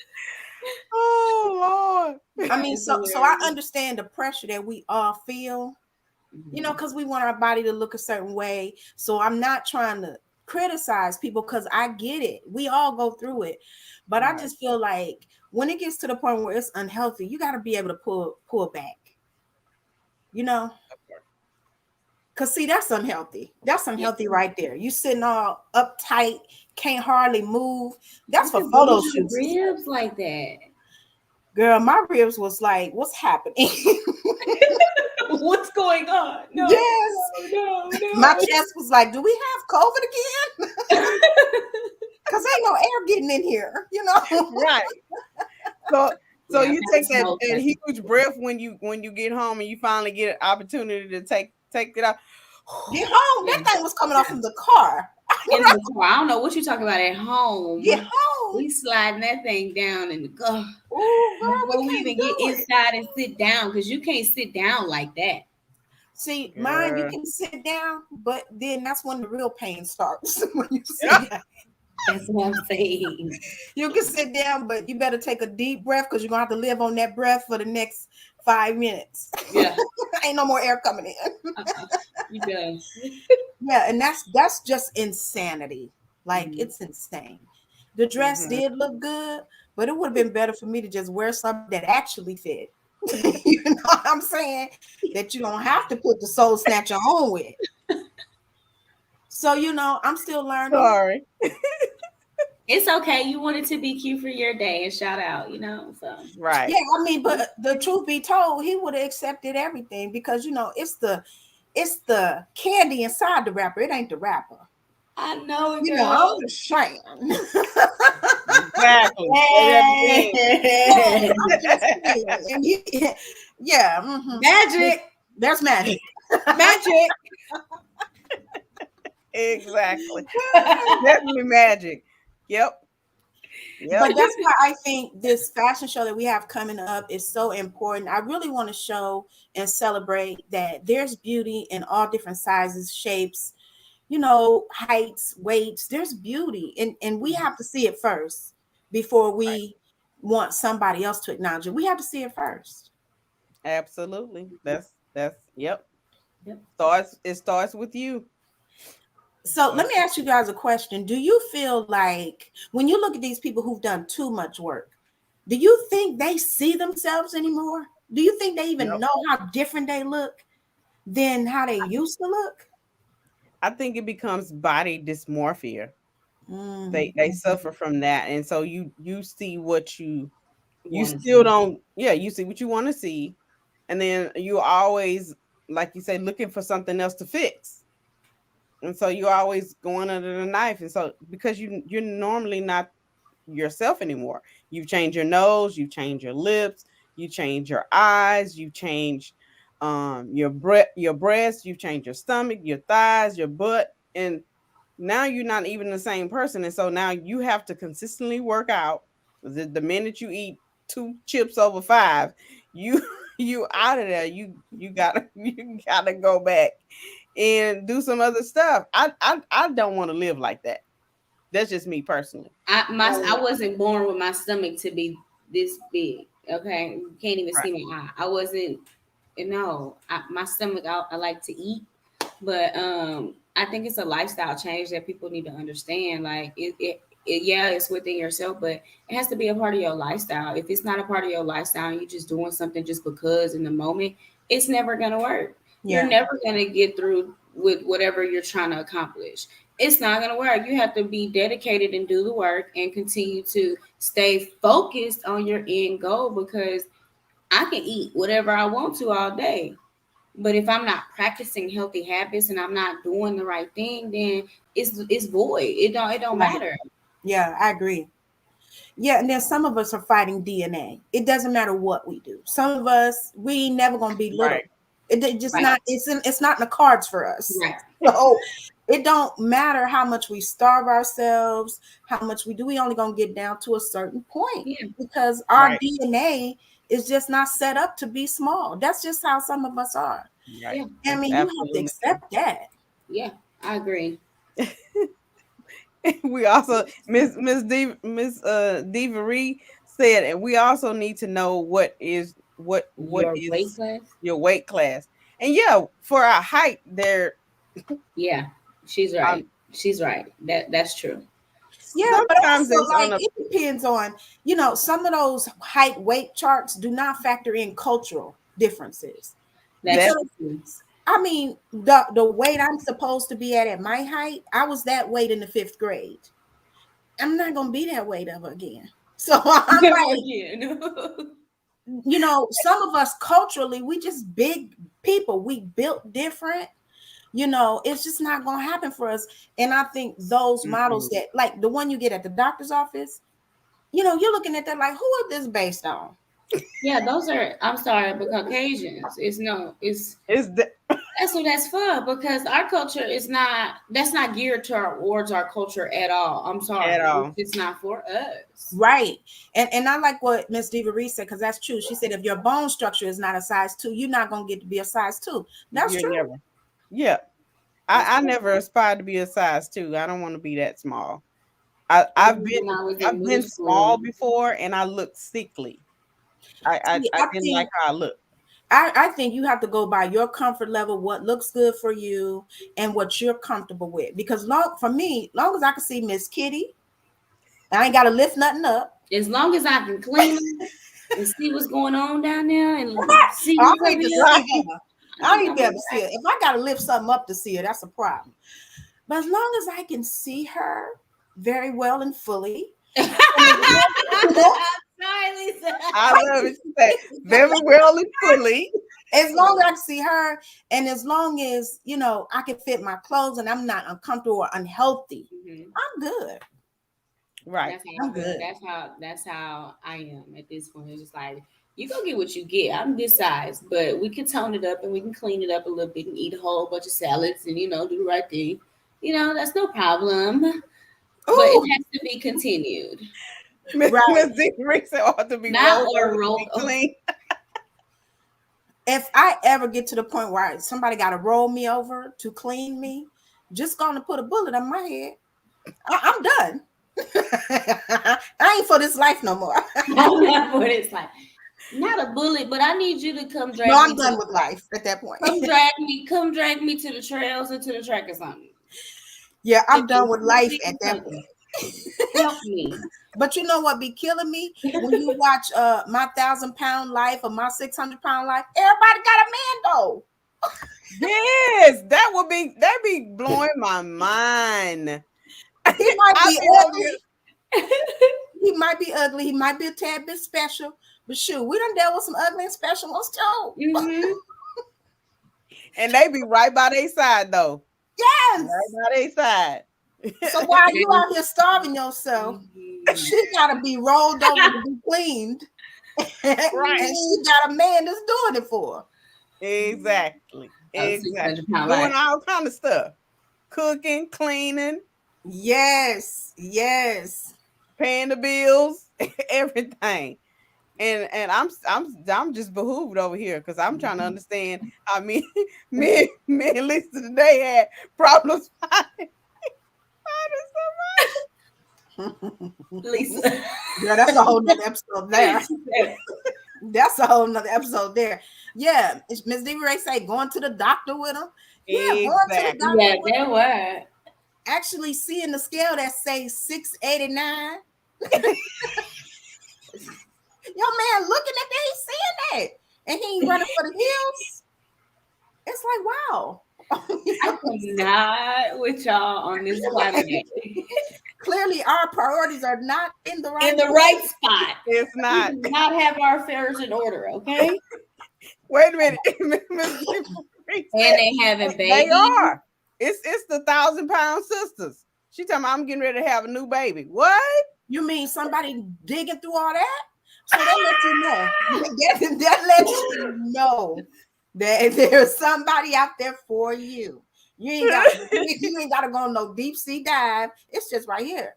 Oh Lord! I mean, so I understand the pressure that we all feel. Because we want our body to look a certain way. So I'm not trying to criticize people because I get it. We all go through it. But I just feel like when it gets to the point where it's unhealthy, you got to be able to pull back. Because see, that's unhealthy. That's unhealthy right there. You sitting all uptight, can't hardly move. That's for photo shoots. Ribs like that. Girl, my ribs was like, what's happening? What's going on? No, Yes. no. My chest was like, do we have COVID again? Because ain't no air getting in here, Right. So Yeah, you take that most definitely. huge breath when you get home and you finally get an opportunity to take it out. Get home. That thing was coming off from the car. In the car. I don't know what you're talking about at home. Get home. We sliding that thing down in the car. Oh, girl, Before we we even can't get do it. inside and sit down, because you can't sit down like that. See, Girl. mine, you can sit down, but then that's when the real pain starts. When you sit Yeah. down. That's what I'm saying. You can sit down, but you better take a deep breath because you're going to have to live on that breath for the next 5 minutes. Yeah. Ain't no more air coming in. You done. Yeah, and that's just insanity. Like, it's insane. The dress did look good, but it would have been better for me to just wear something that actually fit. You know what I'm saying? That you don't have to put the soul snatcher on with. So, I'm still learning. Sorry. It's okay. You wanted to be cute for your day and shout out, so. Right. Yeah, I mean, but the truth be told, he would have accepted everything because, it's the candy inside the wrapper. It ain't the wrapper. I know, girl. I'm just saying. Exactly. Yeah. Magic. There's magic. Magic. Exactly. Definitely magic. Yep. But that's why I think this fashion show that we have coming up is so important. I really want to show and celebrate that there's beauty in all different sizes, shapes, heights, weights. There's beauty, and we have to see it first before we want somebody else to acknowledge it. We have to see it first. Absolutely. That's yep. Yep. It starts with you. So let me ask you guys a question. Do you feel like when you look at these people who've done too much work, do you think they see themselves anymore? Do you think they even know how different they look than how they used to look? I think it becomes body dysmorphia. Mm. They suffer from that, and so you see what you still don't. Yeah, you see what you want to see, and then you always, like you say, looking for something else to fix. And so you're always going under the knife. And so because you're normally not yourself anymore. You've changed your nose, you change your lips, you change your eyes, you change your breast, you change your stomach, your thighs, your butt, and now you're not even the same person. And so now you have to consistently work out. The minute you eat 2 chips over 5, you out of there. You gotta go back and do some other stuff. I don't want to live like that. That's just me personally. I wasn't born with my stomach to be this big. Okay, you can't even see my eye. I wasn't. My stomach. I like to eat, but I think it's a lifestyle change that people need to understand. Like it's within yourself, but it has to be a part of your lifestyle. If it's not a part of your lifestyle, and you're just doing something just because in the moment, it's never gonna work. Yeah. You're never gonna get through with whatever you're trying to accomplish. It's not gonna work. You have to be dedicated and do the work and continue to stay focused on your end goal, because I can eat whatever I want to all day. But if I'm not practicing healthy habits and I'm not doing the right thing, then it's void. It don't matter. Yeah, I agree. Yeah, and then some of us are fighting DNA. It doesn't matter what we do. Some of us, we ain't never gonna be little. Right. It just not. It's not in the cards for us. Right. So it don't matter how much we starve ourselves, how much we do. We only gonna get down to a certain point because our DNA is just not set up to be small. That's just how some of us are. Right. I mean, you have to accept that. Yeah, I agree. We also Miss Diva said, and we also need to know what is weight class? Your weight class. And yeah, for our height there. Yeah, she's right. She's right. That's true. Yeah, sometimes but also, it depends on, some of those height weight charts do not factor in cultural differences. I mean, the weight I'm supposed to be at my height, I was that weight in the 5th grade. I'm not gonna be that weight ever again. So I'm like, some of us culturally, we just big people. We built different. It's just not going to happen for us. And I think those models that, like the one you get at the doctor's office, you're looking at that like, who is this based on? Yeah, those are, I'm sorry, but Caucasians. It's that's what that's for, because our culture that's not geared towards our culture at all. I'm sorry. At all. It's not for us. Right. And I like what Miss Diva Reese said, because that's true. She said, if your bone structure is not a size 2, you're not going to get to be a size 2. That's true. Never. Yeah. I never aspired to be a size 2. I don't want to be that small. I've been small before, and I look sickly. I didn't like how I look. I think you have to go by your comfort level, what looks good for you, and what you're comfortable with. Because for me, long as I can see Miss Kitty, I ain't got to lift nothing up. As long as I can clean and see what's going on down there, and see I need to see her. I need to be able to see her. If I got to lift something up to see her, that's a problem. But as long as I can see her very well and fully. Sorry, Lisa. I love it. She said, very well and fully. As long as I can see her, and as long as I can fit my clothes and I'm not uncomfortable or unhealthy, I'm good. Right. I'm good. That's how I am at this point. It's just like, you go get what you get. I'm this size, but we can tone it up and we can clean it up a little bit and eat a whole bunch of salads and do the right thing. That's no problem. Ooh. But it has to be continued. Miss Reese ought to be rolled clean. If I ever get to the point where somebody got to roll me over to clean me, just going to put a bullet in my head, I'm done. I ain't for this life no more. I'm not for this life. Not a bullet, but I need you to come drag me. No, I'm done with life at that point. Come drag me to the trails and to the track or something. Yeah, I'm done with life at that point. Help me. But you know what be killing me? When you watch my 1,000-pound life or my 600-pound life, everybody got a man though. Yes, that'd be blowing my mind. He might be ugly. He might be ugly. He might be a tad bit special. But shoot, we done dealt with some ugly and special ones too. And they be right by their side though. Yes. Right by their side. So while you out here starving yourself, she gotta be rolled over to be cleaned. Right. And she got a man that's doing it for her. Exactly. Doing all kind of stuff. Cooking, cleaning. Yes. Paying the bills, everything. And I'm just behooved over here because I'm trying to understand how me and Lisa today had problems finding Lisa. Yeah, that's a whole nother episode there. That's a whole nother episode there. Yeah, Miss Diva Ray say going to the doctor with him. Yeah, exactly. going to the doctor. Yeah, there were. Actually seeing the scale that say 689. Your man looking at that, he's seeing that. And he ain't running for the hills. It's like, wow. I am not with y'all on this planet. Clearly, our priorities are not in the right spot. It's not. We do not have our affairs in order, okay? Wait a minute. And they having babies. They are. It's the 1,000-pound sisters. She talking about I'm getting ready to have a new baby. What? You mean somebody digging through all that? So that lets you know. That lets you know that there's somebody out there for you. You ain't got to go on no deep sea dive. It's just right here.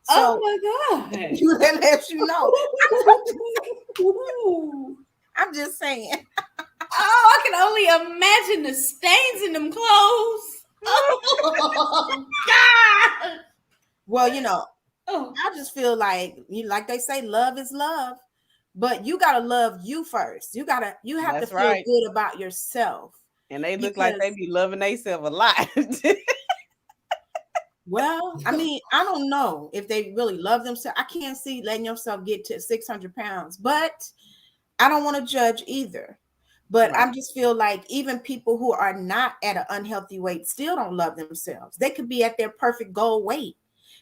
So, oh my God. That lets you know. I'm just saying. Oh, I can only imagine the stains in them clothes. Oh God. Well, I just feel like they say, love is love, but you gotta love you first. You have to feel good about yourself. And they look like they be loving themselves a lot. Well, I mean, I don't know if they really love themselves. I can't see letting yourself get to 600 pounds, but I don't want to judge either. But right. I just feel like even people who are not at an unhealthy weight still don't love themselves. They could be at their perfect goal weight,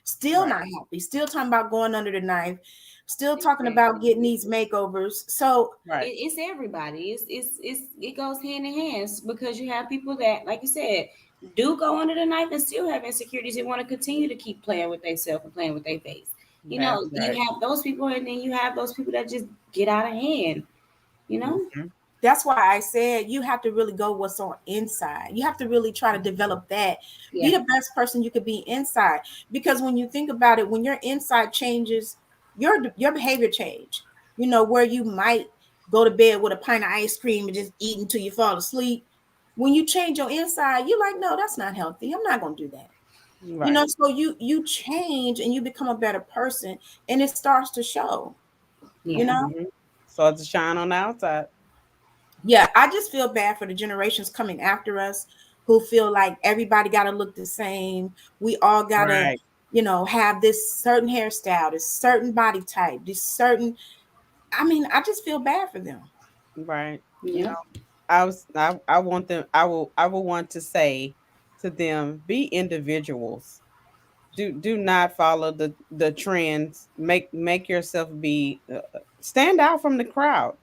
still not happy, still talking about going under the knife, still talking about getting these makeovers. So Right. It's everybody. It goes hand in hand because you have people that, like you said, do go under the knife and still have insecurities and want to continue to keep playing with themselves and playing with their face. You That's know, right. you have those people, and then you have those people that just get out of hand. You know, Mhm. that's why I said you have to really go what's on inside. You have to really try to develop that. Be yeah, the best person you could be inside. Because when you think about it, when your inside changes, your behavior change. You know, where you might go to bed with a pint of ice cream and just eat until you fall asleep. When you change your inside, you're like, no, that's not healthy. I'm not gonna do that. You Right. know, so you change and you become a better person and it starts to show, you yeah, know. Mhm. So it's a shine on the outside. Yeah, I just feel bad for the generations coming after us who feel like everybody got to look the same. We all got to, Right. have this certain hairstyle, this certain body type, this certain. I mean, I just feel bad for them. Right. You yeah, know, I want them I will want to say to them, be individuals. Do not follow the trends. Make yourself be stand out from the crowd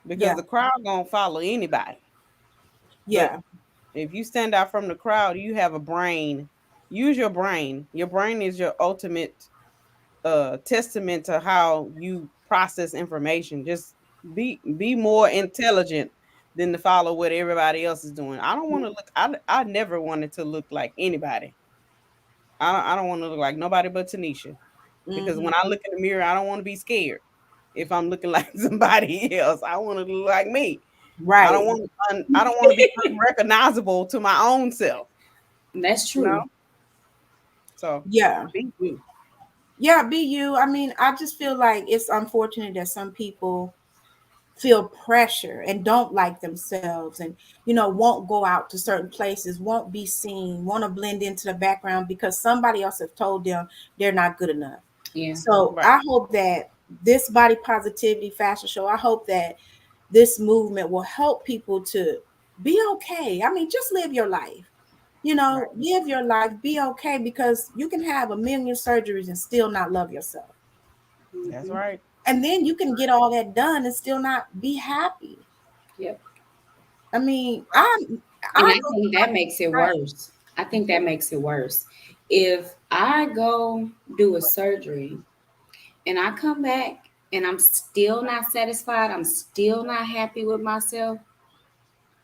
because Yeah, the crowd going to follow anybody. But yeah, if you stand out from the crowd, you have a brain. Use your brain. Your brain is your ultimate testament to how you process information. Just be more intelligent than to follow what everybody else is doing. I don't want to look. I never wanted to look like anybody. I don't want to look like nobody but Tanisha because hmm, when I look in the mirror, I don't want to be scared. If I'm looking like somebody else, I want to look like me. right, I don't want to be unrecognizable to my own self. that's You know. true. So yeah, be you. yeah. Be you. I mean, I just feel like it's unfortunate that some people feel pressure and don't like themselves and won't go out to certain places, won't be seen, want to blend into the background because somebody else has told them they're not good enough. Yeah, So Right. I hope that this body positivity fashion show, I hope that this movement will help people to be okay. I mean, just live your life. Right. Live your life, be okay, because you can have a million surgeries and still not love yourself. That's hmm, right. And then you can get all that done and still not be happy. yep. I mean, And I I go think that makes it through worse. I think that makes it worse. If I go do a surgery and I come back and I'm still not satisfied, I'm still not happy with myself,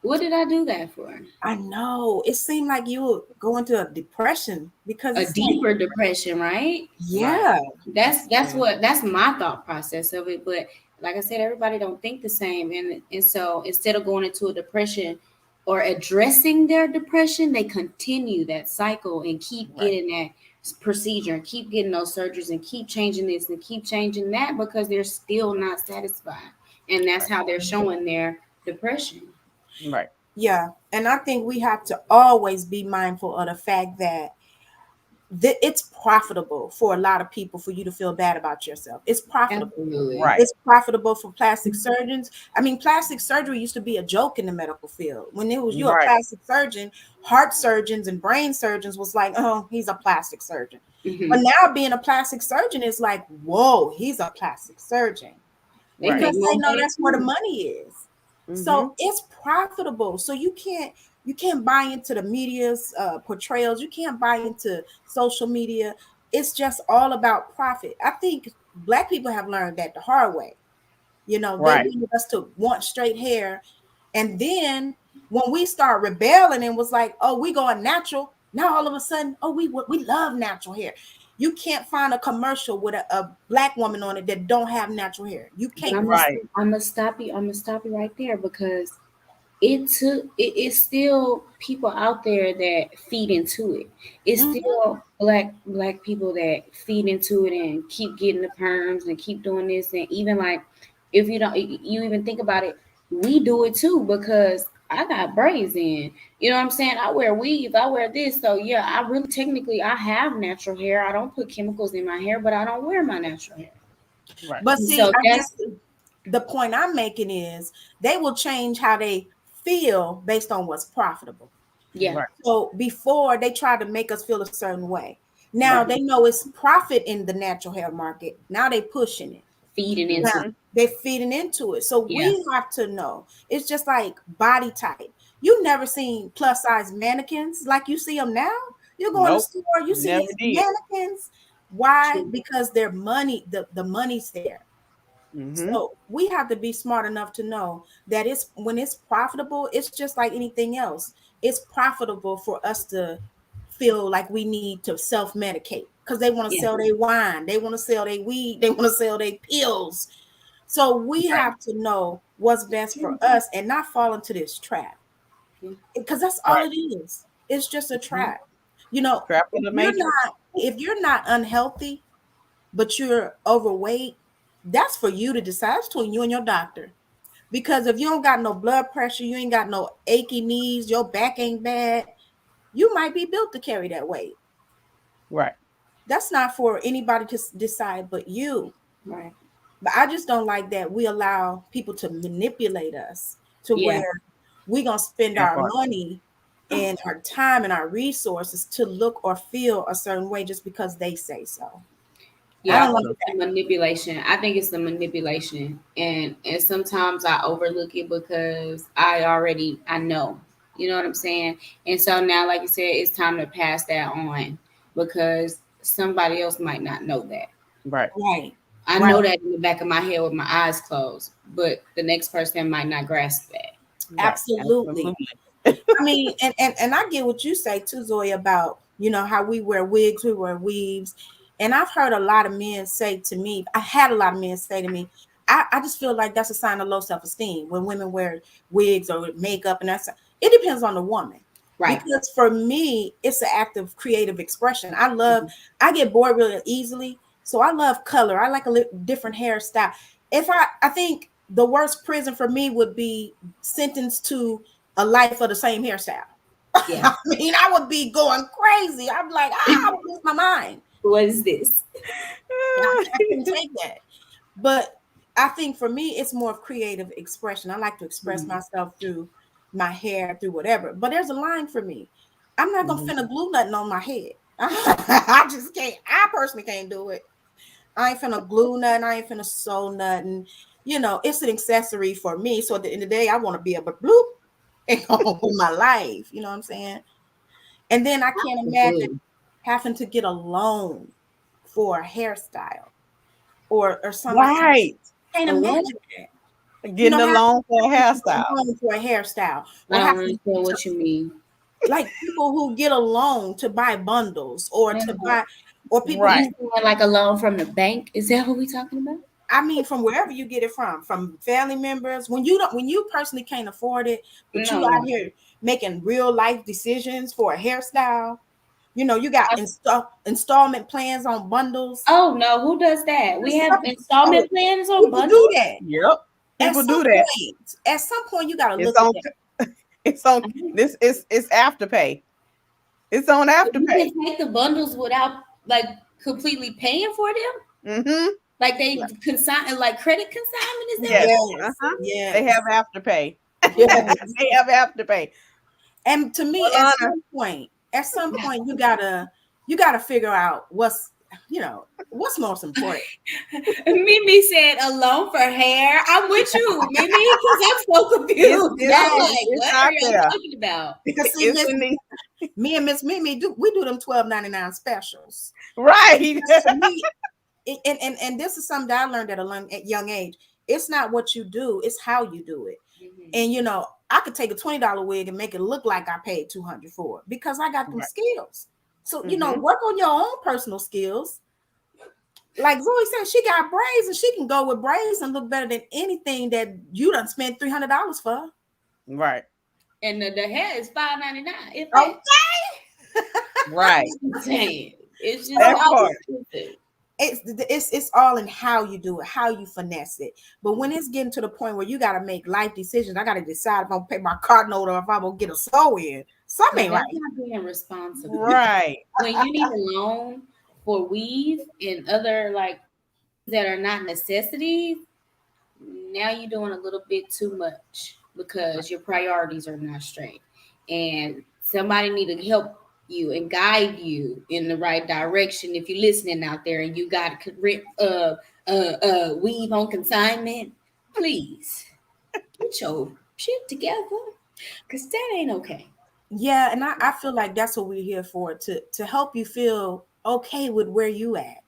what did I do that for? I know it seemed like you would go into a depression because A it's like, deeper depression, right? Right. yeah, That's my thought process of it. But like I said, everybody don't think the same, and so instead of going into a depression or addressing their depression, they continue that cycle and keep Right. getting that procedure and keep getting those surgeries and keep changing this and keep changing that because they're still not satisfied, and that's Right. how they're showing their depression. Right. yeah. And I think we have to always be mindful of the fact that it's profitable for a lot of people for you to feel bad about yourself. It's profitable. Absolutely. Right. It's profitable for plastic surgeons. I mean, plastic surgery used to be a joke in the medical field. When it was you a Right. plastic surgeon, heart surgeons and brain surgeons was like, oh, he's a plastic surgeon. But Hmm. now being a plastic surgeon is like, whoa, he's a plastic surgeon They Right. make because more they know money that's where the too. money is. Mm-hmm. So it's profitable. So you can't buy into the media's portrayals. You can't buy into social media. It's just all about profit. I think Black people have learned that the hard way. They Right. wanted us to want straight hair, and then when we start rebelling and was like, "Oh, we going natural," now all of a sudden, "Oh, we love natural hair." You can't find a commercial with a Black woman on it that don't have natural hair. You But can't. Right. I'm gonna stop you. I'm gonna stop you right there because it's still people out there that feed into it. It's Mhm. still black people that feed into it and keep getting the perms and keep doing this, and even like if you don't you even think about it, we do it too because I got braids in. You know what I'm saying? I wear weave, I wear this. So yeah, I really technically I have natural hair. I don't put chemicals in my hair, but I don't wear my natural hair. Right. But And see, so I guess that's the point I'm making is they will change how they feel based on what's profitable. yeah, Right. So before they tried to make us feel a certain way. Now Right. they know it's profit in the natural hair market. Now they pushing it. feeding into. They're feeding into it. So Yeah. we have to know. It's just like body type. You never seen plus size mannequins like you see them now. You go in the store, you see Never these did. mannequins. Why? True. Because their money, the money's there. So we have to be smart enough to know that it's when it's profitable, it's just like anything else. It's profitable for us to feel like we need to self-medicate because they want to Yeah. sell their wine, they want to sell their weed, they want to sell their pills. So we have to know what's best for us and not fall into this trap. Because that's all it is. It's just a trap. You know, Trap of the matrix. if you're not unhealthy, but you're overweight, that's for you to decide. It's between you and your doctor. Because if you don't got no blood pressure, you ain't got no achy knees, your back ain't bad, you might be built to carry that weight. Right. That's not for anybody to decide but you. Right. But I just don't like that we allow people to manipulate us to where we're going to spend our money and our time and our resources to look or feel a certain way just because they say so. Yeah, I don't like the manipulation. I think it's the manipulation, and sometimes I overlook it because I know, you know what I'm saying. And so now, like you said, it's time to pass that on because somebody else might not know that. Right. Right. I know that in the back of my head with my eyes closed, but the next person might not grasp that. Right. Absolutely. I mean, and I get what you say too, Zoe, about, you know, how we wear wigs, we wear weaves. And I've heard a lot of men say to me, I had a lot of men say to me, I just feel like that's a sign of low self-esteem when women wear wigs or makeup. And it depends on the woman. Right. Because for me, it's an act of creative expression. I get bored really easily. So I love color. I like a different hairstyle. I think the worst prison for me would be sentenced to a life of the same hairstyle. Yeah. I mean, I would be going crazy. I'm like, I would lose my mind. What is this? I can take that. But I think for me, it's more of creative expression. I like to express myself through my hair, through whatever. But there's a line for me. I'm not gonna finna glue nothing on my head. I just can't. I personally can't do it. I ain't finna glue nothing. I ain't finna sew nothing. You know, it's an accessory for me. So at the end of the day, I want to be able to bloop and go on with my life. You know what I'm saying? And then I can't imagine having to get a loan for a hairstyle or something like that. Right. Can't imagine that. Getting a loan for a hairstyle. For a hairstyle. I don't understand what you mean. Like people who get a loan to buy bundles or to buy, or people who like a loan from the bank. Is that what we're talking about? I mean, from wherever you get it from family members. When you personally can't afford it, but you out here making real life decisions for a hairstyle. You know, you got installment plans on bundles. Oh no, who does that? We have installment plans on bundles. Do that. Yep, people do that. At some point, you got to look at that. It's on this. It's Afterpay. It's on Afterpay. You can take the bundles without like completely paying for them. Mm-hmm. Like they consign, like credit consignment. Is that? Yes. Yes. They have Afterpay. Yes. They have Afterpay. And to me, at some point, you gotta figure out what's most important. Mimi said a loan for hair. I'm with you, Mimi, because I'm so confused. What are you talking about? Because see, me and Miss Mimi we do them $12.99 specials, right? And this is something that I learned at a young age. It's not what you do; it's how you do it. Mm-hmm. And you know, I could take a $20 wig and make it look like I paid $200 for it because I got them skills. So you know, work on your own personal skills. Like Zoe said, she got braids and she can go with braids and look better than anything that you done spent $300 for. Right. And the hair is $5.99. Okay. Right. It's just it's all in how you do it, how you finesse it. But when it's getting to the point where you got to make life decisions, I got to decide if I'm gonna pay my car note or if I'm gonna get a sew in. Something ain't right. Not being responsible. Right. When you need a loan for weave and other like that are not necessities, now you're doing a little bit too much because your priorities are not straight. And somebody need to help you and guide you in the right direction. If you're listening out there and you got weave on consignment, please get your shit together, because that ain't okay. Yeah, and I feel like that's what we're here for, to help you feel okay with where you at.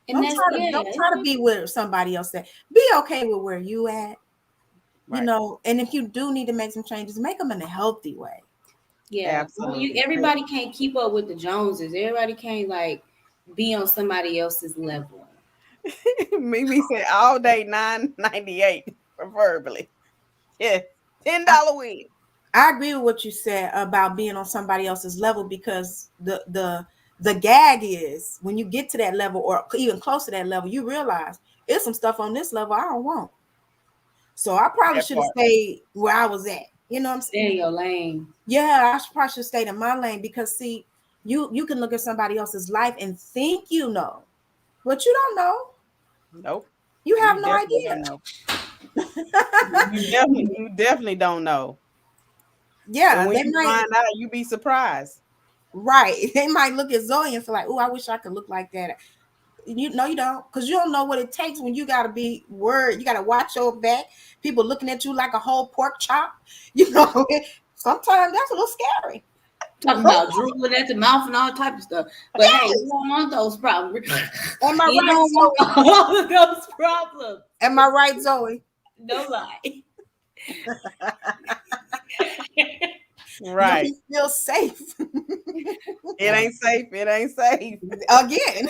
And that's, yeah, Don't try to be where somebody else at. Be okay with where you at. Right. You know, and if you do need to make some changes, make them in a healthy way. yeah. Absolutely. Everybody can't keep up with the Joneses. Everybody can't like be on somebody else's level. Mimi said all day $9.98, preferably. Yeah, $10 wig. I agree with what you said about being on somebody else's level, because the gag is when you get to that level or even close to that level, you realize there's some stuff on this level I don't want. So I probably That should have part. stayed where I was at. You know what I'm Stay in saying? your lane. Yeah, probably should have stayed in my lane, because see, you can look at somebody else's life and think you know, but you don't know. Nope. You have no definitely idea. don't know. You definitely don't know. Yeah, And when they you might, find out, you be surprised. right. They might look at Zoe and feel like, oh, I wish I could look like that. You know, you don't, because you don't know what it takes when you got to be worried. You got to watch your back. People looking at you like a whole pork chop. You know, sometimes that's a little scary. Talking about drooling at the mouth and all type of stuff. But hey, you don't want those problems. Am I You right, don't Zoe? want all of those problems. Am I right, Zoe? No lie. Right. You feel safe. It ain't safe. It ain't safe. Again.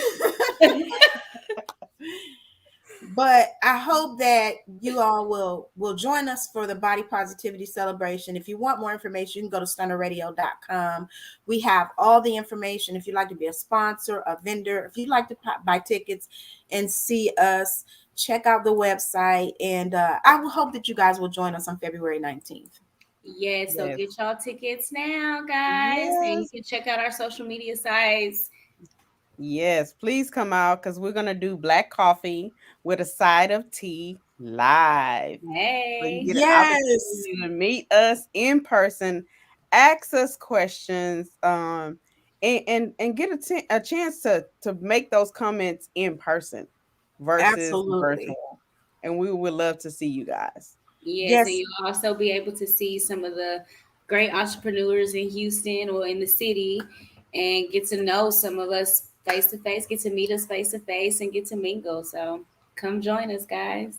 But I hope that you all will join us for the Body Positivity Celebration. If you want more information, you can go to stunnerradio.com. We have all the information. If you'd like to be a sponsor, a vendor, if you'd like to buy tickets and see us, check out the website. And I will hope that you guys will join us on February 19th. Yes, so Yes. get y'all tickets now, guys. And you Yes. can check out our social media sites. Yes, please come out, because we're going to do black coffee with a side of tea live. So you Hey. get an Yes. opportunity to meet us in person, ask us questions, and get a chance to make those comments in person versus Absolutely. virtual. And we would love to see you guys. Yes, Yes. and you'll also be able to see some of the great entrepreneurs in Houston or in the city and get to know some of us face to face, get to meet us face to face, and get to mingle. So come join us, guys.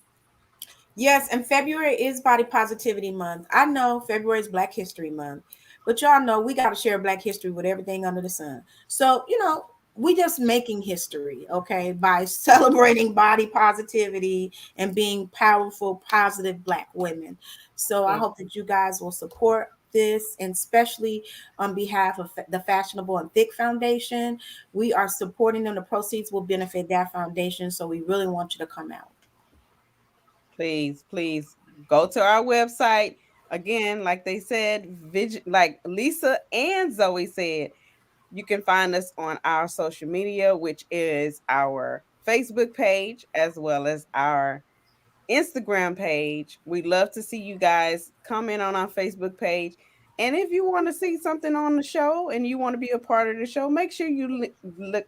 Yes, and February is Body Positivity Month. I know February is Black History Month, but y'all know we got to share Black history with everything under the sun. So, you know, we just making history, okay, by celebrating body positivity and being powerful, positive Black women. So I Yeah. hope that you guys will support this, and especially on behalf of the Fashionable and Thick Foundation. We are supporting them. The proceeds will benefit that foundation. So we really want you to come out. Please go to our website. Again, like they said, like Lisa and Zoe said, you can find us on our social media, which is our Facebook page as well as our Instagram page. We'd love to see you guys comment on our Facebook page. And if you want to see something on the show and you want to be a part of the show, make sure you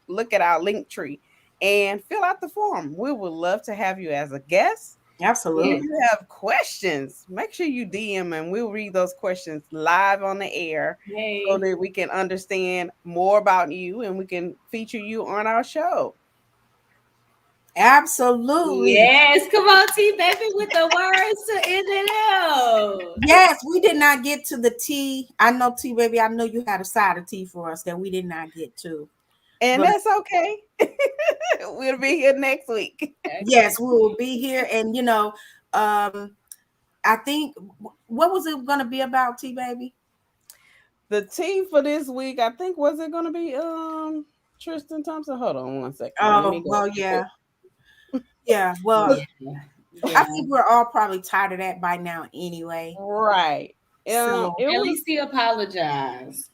look at our link tree and fill out the form. We would love to have you as a guest. If Absolutely. you have questions, make sure you DM and we'll read those questions live on the air Hey. so that we can understand more about you and we can feature you on our show. Absolutely. Yes, come on, T baby, with the words to end it out. Yes, we did not get to the tea. I know, T baby, I know you had a side of tea for us that we did not get to. And But that's okay. We'll be here next week. yes, we will be here. And you know, I think, what was it going to be about, T baby? The tea for this week, I think, was it gonna be Tristan Thompson? Hold on one second. Let me Oh, go. well, yeah. Yeah, well, Yeah. I think we're all probably tired of that by now anyway. Right. So It At was least he apologized.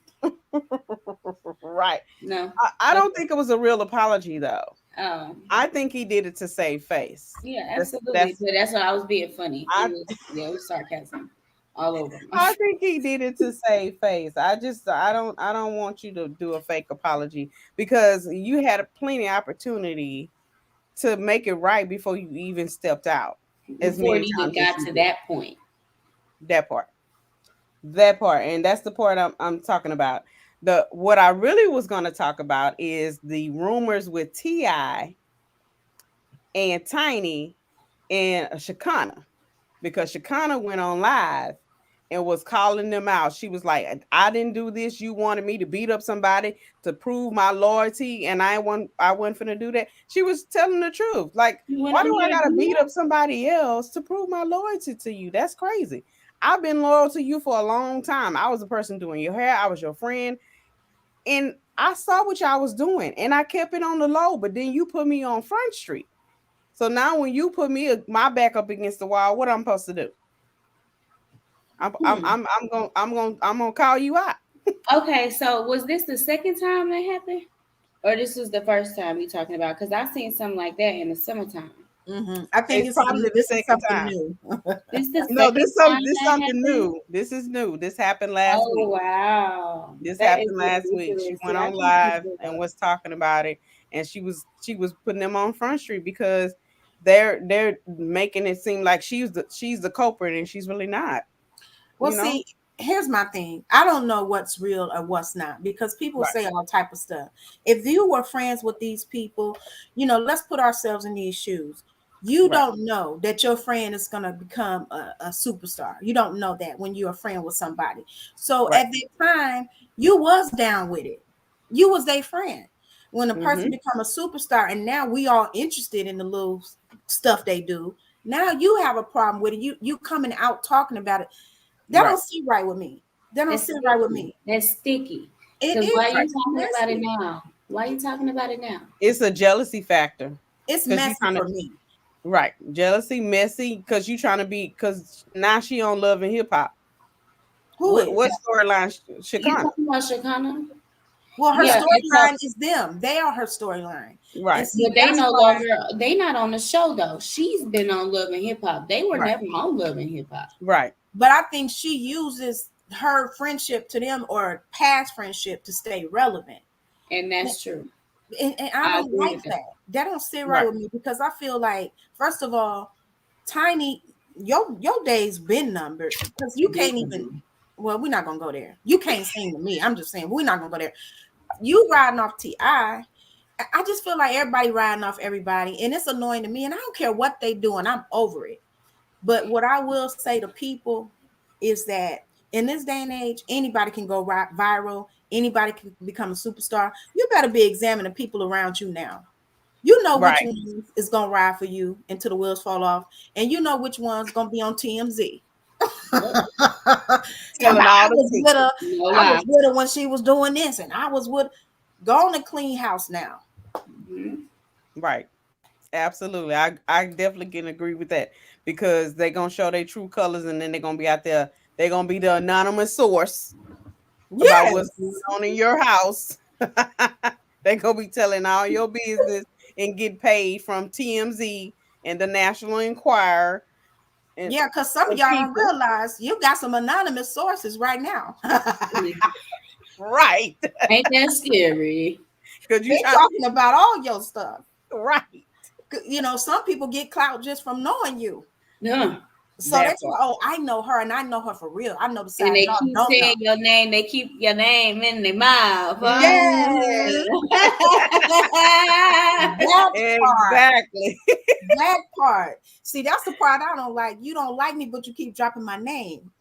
right. No. I don't think it was a real apology though. Oh. I think he did it to save face. Yeah, That's- absolutely. But that's why I was being funny. I- It was sarcasm. all over. I think he did it to save face. I don't want you to do a fake apology because you had a plenty opportunity to make it right before you even stepped out as Before it many even times as got you to did. that point. That part. That part. And that's the part I'm talking about. The what I really was gonna talk about is the rumors with T.I. and Tiny and Shakana. Because Shakana went on live and was calling them out. She was like, I didn't do this. You wanted me to beat up somebody to prove my loyalty, and I wasn't finna do that. She was telling the truth. Like, You went why on do I there to gotta do beat that? up somebody else to prove my loyalty to you? That's crazy. I've been loyal to you for a long time. I was the person doing your hair, I was your friend, and I saw what y'all was doing, and I kept it on the low, but then you put me on Front Street. So now when you put my back up against the wall, what I'm supposed to do? I'm gonna call you out. Okay, so was this the second time that happened? Or this was the first time you talking about? Because I seen something like that in the summertime. I think It's probably the this is second something time. new. This the No, second time this that something happened? new. This is new. This happened last Oh week. wow. This That is happened last week. She ridiculous. went See, I on can't keep live it and up. was talking about it, and she was putting them on Front Street because they're making it seem like she's the culprit, and she's really not. Well, You know, see, here's my thing. I don't know what's real or what's not because people right, say all type of stuff. If you were friends with these people, let's put ourselves in these shoes. You right, don't know that your friend is going to become a superstar. You don't know that when you're a friend with somebody. So right. at that time, you was down with it. You was their friend. When a person Mm-hmm. become a superstar and now we all interested in the little stuff they do, now you have a problem with it. You coming out talking about it. That Right, don't sit right with me. That don't That's sit right with sticky. me. That's sticky. It Because why are is you right. talking about it messy. now? Why are you talking about it now? It's a jealousy factor It's because you messy trying to for me. right jealousy, messy because you trying to be because now she on Love and Hip Hop. Who What is? storyline, You Shakana? talking about Shakana? Well, her Yeah, and so storyline is them. They are her storyline. And Right, see, but they that's no why. longer they not on the show though. She's been on Love and Hip Hop. They were right, never on Love and Hip Hop. right, But I think she uses her friendship to them or past friendship to stay relevant. And that's true. And I I don't agree like with that. that. That don't sit right right. with me because I feel like, first of all, Tiny, your days been numbered because you can't even. Definitely. Well, we're not gonna go there. You can't sing to me. I'm just saying we're not gonna go there. You riding off Ti. I just feel like everybody riding off everybody, and it's annoying to me. And I don't care what they doing. I'm over it. But what I will say to people is that in this day and age, anybody can go viral. Anybody can become a superstar. You better be examining people around you now. You know which Right. one is gonna ride for you until the wheels fall off, and you know which one's gonna be on TMZ. Yep. Talking Telling about all the tea. No I was lie. with her when she was doing this, and I was with. Go on and clean house now. Mhm. Right. Absolutely. I definitely can agree with that because they're gonna show their true colors and then they're gonna be out there. They're gonna be the anonymous source about what's going Yes. on in your house. They're gonna be telling all your business and get paid from TMZ and the National Enquirer and Yeah, because some of and y'all don't people. realize you got some anonymous sources right now. Right. Ain't that scary? Because you They trying talking about all your stuff. right. Some people get clout just from knowing you. Yeah. So they That say, part. oh, I know her and I know her for real. I know the And side they y'all keep don't know. saying your name. They keep your name in their mouth. Huh? Yes, Mhm. that part. Exactly. That part. See, that's the part I don't like. You don't like me, but you keep dropping my name.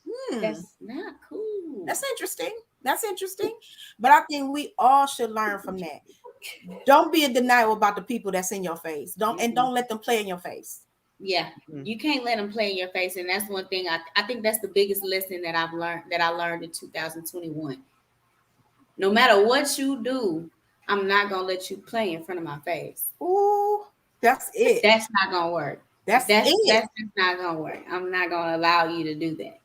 That's not cool. That's interesting. That's interesting. But I think we all should learn from that. Don't be in denial about the people that's in your face. Don't let them play in your face. Yeah, Mhm. you can't let them play in your face, and that's one thing I think that's the biggest lesson that I learned in 2021. No matter what you do, I'm not gonna let you play in front of my face. Ooh, that's it. That's not gonna work. That's it. That's just not gonna work. I'm not gonna allow you to do that.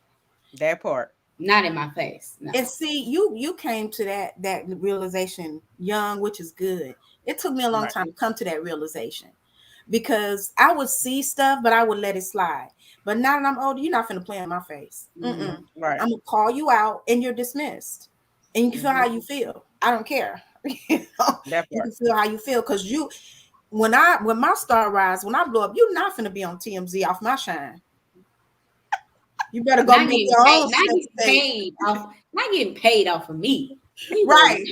That part. Not in my face. No. And see, you came to that realization young, which is good. It took me a long Right. time to come to that realization because I would see stuff, but I would let it slide. But now that I'm older, you're not finna play in my face. Mhm. Right. I'm gonna call you out and you're dismissed. And you can feel how you feel. I don't care. You know? That You part. can feel how you feel because when my star rise, when I blow up, you're not finna be on TMZ off my shine. You better go Not make getting your paid, own not sex getting tape. paid off, not getting paid off of me. We will Right.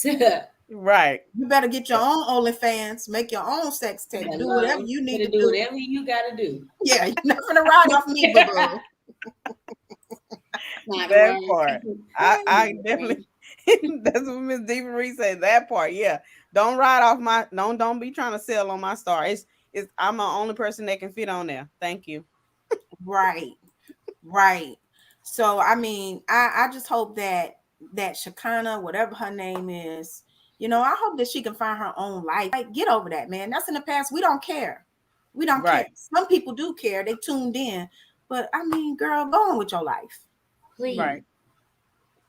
not. Right. You better get your own OnlyFans, make your own sex tape, do Hello. whatever you need Better to do do. whatever you gotta do. Yeah, you're not gonna ride off me, boo. Not That right. part. I definitely that's what Miss Diva Reed said. That part, yeah. Don't ride off my don't be trying to sell on my star. It's I'm the only person that can fit on there. Thank you. Right. Right. So I mean, I just hope that Shekinah, whatever her name is, I hope that she can find her own life. Like, get over that, man. That's in the past. We don't care. We don't care. Right. Some people do care. They tuned in. But I mean, girl, go on with your life. Please. Right.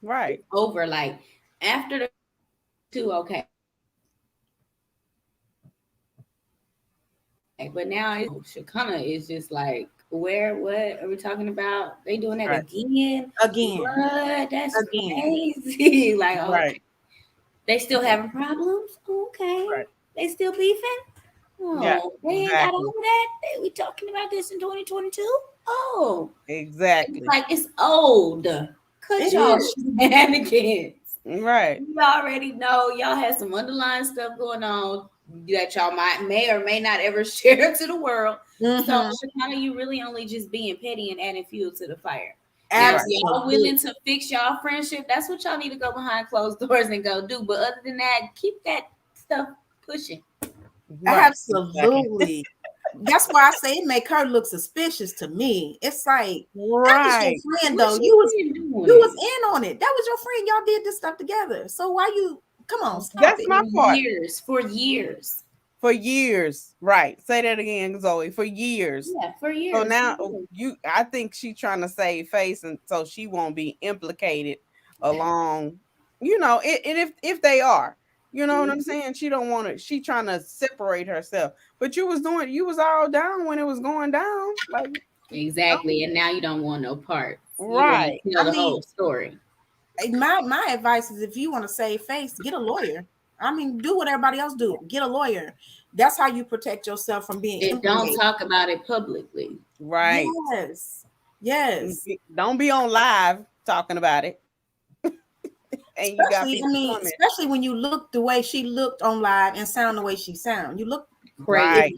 Right. Over like after the two, okay. But now Shekinah is just like, what are we talking about? They doing that Right. again? Again. What? That's Again. crazy. Like, okay. Right. They still having problems? Okay. Right. They still beefing? Oh, Yeah, they ain't got exactly. over that? We talking about this in 2022? Oh. Exactly. It's like it's old. Cut It y'all is. shenanigans. Right. You already know y'all had some underlying stuff going on that y'all may or may not ever share to the world. Mhm. So Shekinah, you really only just being petty and adding fuel to the fire. Now, if Absolutely. y'all willing to fix y'all friendship, that's what y'all need to go behind closed doors and go do. But other than that, keep that stuff pushing. Right. Absolutely. That's why I say it make her look suspicious to me. It's like, that was Right. your friend, What's though. your You friend doing? was in on it. That was your friend. Y'all did this stuff together. So why you come on, stop That's it. my part. For years. For years. Right. Say that again, Zoe. For years. Yeah, for years. So now I think she's trying to save face, and so she won't be implicated along, if they are, what I'm saying? She don't want to, she trying to separate herself. But you was all down when it was going down. Like, exactly. And now you don't want no part. right. You want to tell the whole story. My advice is, if you want to save face, get a lawyer. I mean, do what everybody else do. Get a lawyer. That's how you protect yourself from being And don't talk about it publicly. Right. Yes. Don't be on live talking about it. And you got people coming. Especially when you look the way she looked on live and sound the way she sound. You look Right.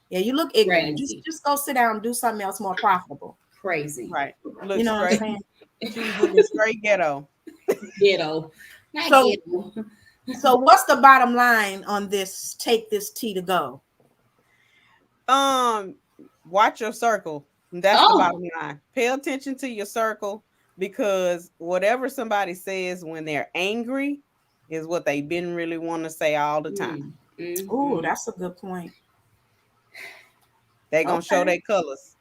Yeah, you look ignorant. Crazy. Just go sit down and do something else more profitable. Crazy. Right. Look, You know what I'm saying? She's looking straight ghetto. Ghetto. Not So- ghetto. So what's the bottom line on this? Take this tea to go. Watch your circle. That's the bottom line. Pay attention to your circle, because whatever somebody says when they're angry is what they've been really want to say all the time. Oh, that's a good point. They're gonna show their colors.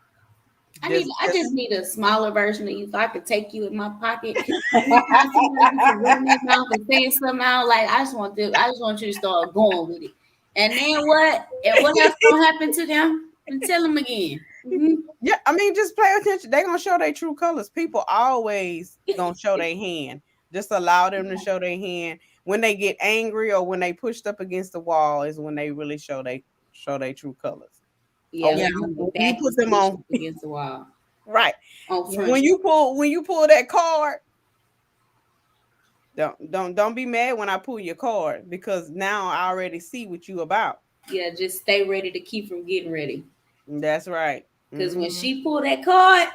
I just need a smaller version of you so I could take you in my pocket. Running their mouth and saying something out, like I just want you to start going with it. And then what? And what else gonna happen to them? And tell them again. Mm-hmm. Yeah, I mean, just pay attention. They're gonna show their true colors. People always gonna show their hand. Just allow them to show their hand. When they get angry or when they pushed up against the wall is when they really show their true colors. Yeah, when you put them on against the wall. Right. When you pull that card, don't be mad when I pull your card, because now I already see what you about. Yeah, just stay ready to keep from getting ready. That's right. Because when she pulled that card,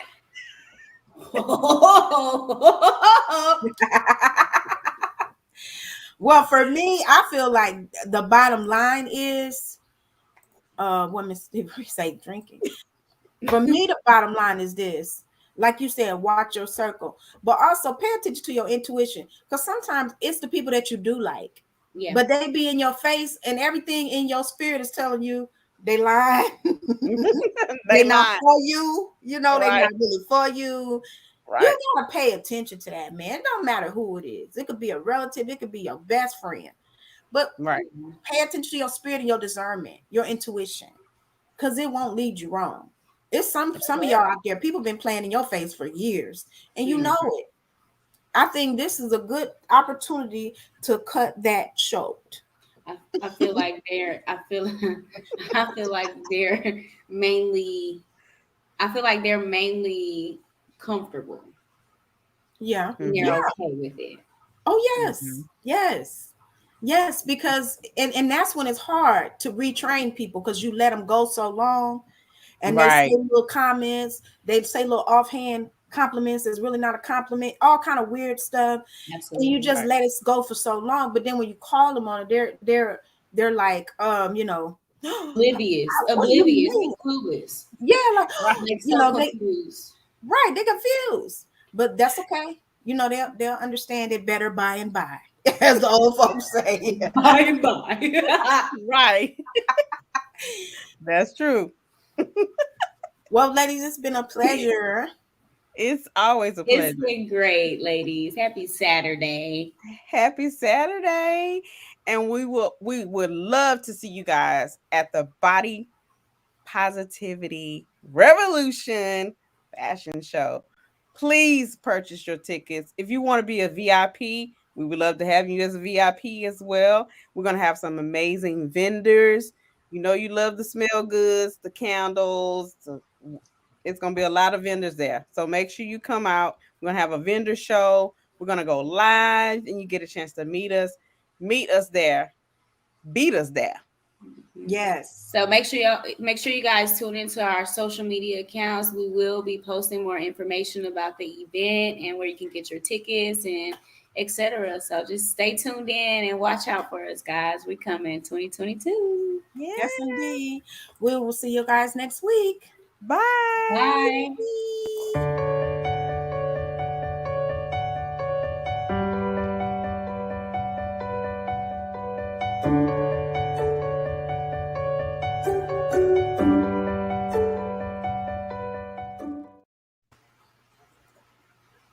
well, for me, I feel like the bottom line is what Miss Steve say, drinking. For me, the bottom line is this. Like you said, watch your circle, but also pay attention to your intuition, because sometimes it's the people that you do like, but they be in your face and everything in your spirit is telling you they lie. They're not for you. They're not really for you. Right. You gotta pay attention to that, man. It don't matter who it is. It could be a relative, it could be your best friend. But pay attention to your spirit and your discernment, your intuition, because it won't lead you wrong. It's some of y'all out there, people been playing in your face for years, and you know it. I think this is a good opportunity to cut that short. I feel like they're I feel I feel like they're mainly comfortable. Yeah. And they're okay with it. Oh yes, because and that's when it's hard to retrain people, because you let them go so long, and they say little comments, they say little offhand compliments that's really not a compliment, all kind of weird stuff. Absolutely. And you just let it go for so long, but then when you call them on it, they're like oblivious, clueless. Yeah, like confused. They're confused, but that's okay. They'll understand it better by and by, as the old folks say. By and by. Right. That's true. Well, ladies, it's been a pleasure. It's always a pleasure. It's been great, ladies. Happy Saturday. Happy Saturday. And we would love to see you guys at the Body Positivity Revolution fashion show. Please purchase your tickets. If you want to be a VIP, we would love to have you as a VIP as well. We're going to have some amazing vendors. You know, you love the smell goods, the candles. It's going to be a lot of vendors there. So make sure you come out. We're going to have a vendor show. We're going to go live, and you get a chance to meet us there. Beat us there. Yes. So make sure you guys tune into our social media accounts. We will be posting more information about the event and where you can get your tickets and etc. So just stay tuned in and watch out for us, guys. We come in 2022. Yes, indeed. We will see you guys next week. Bye. Bye.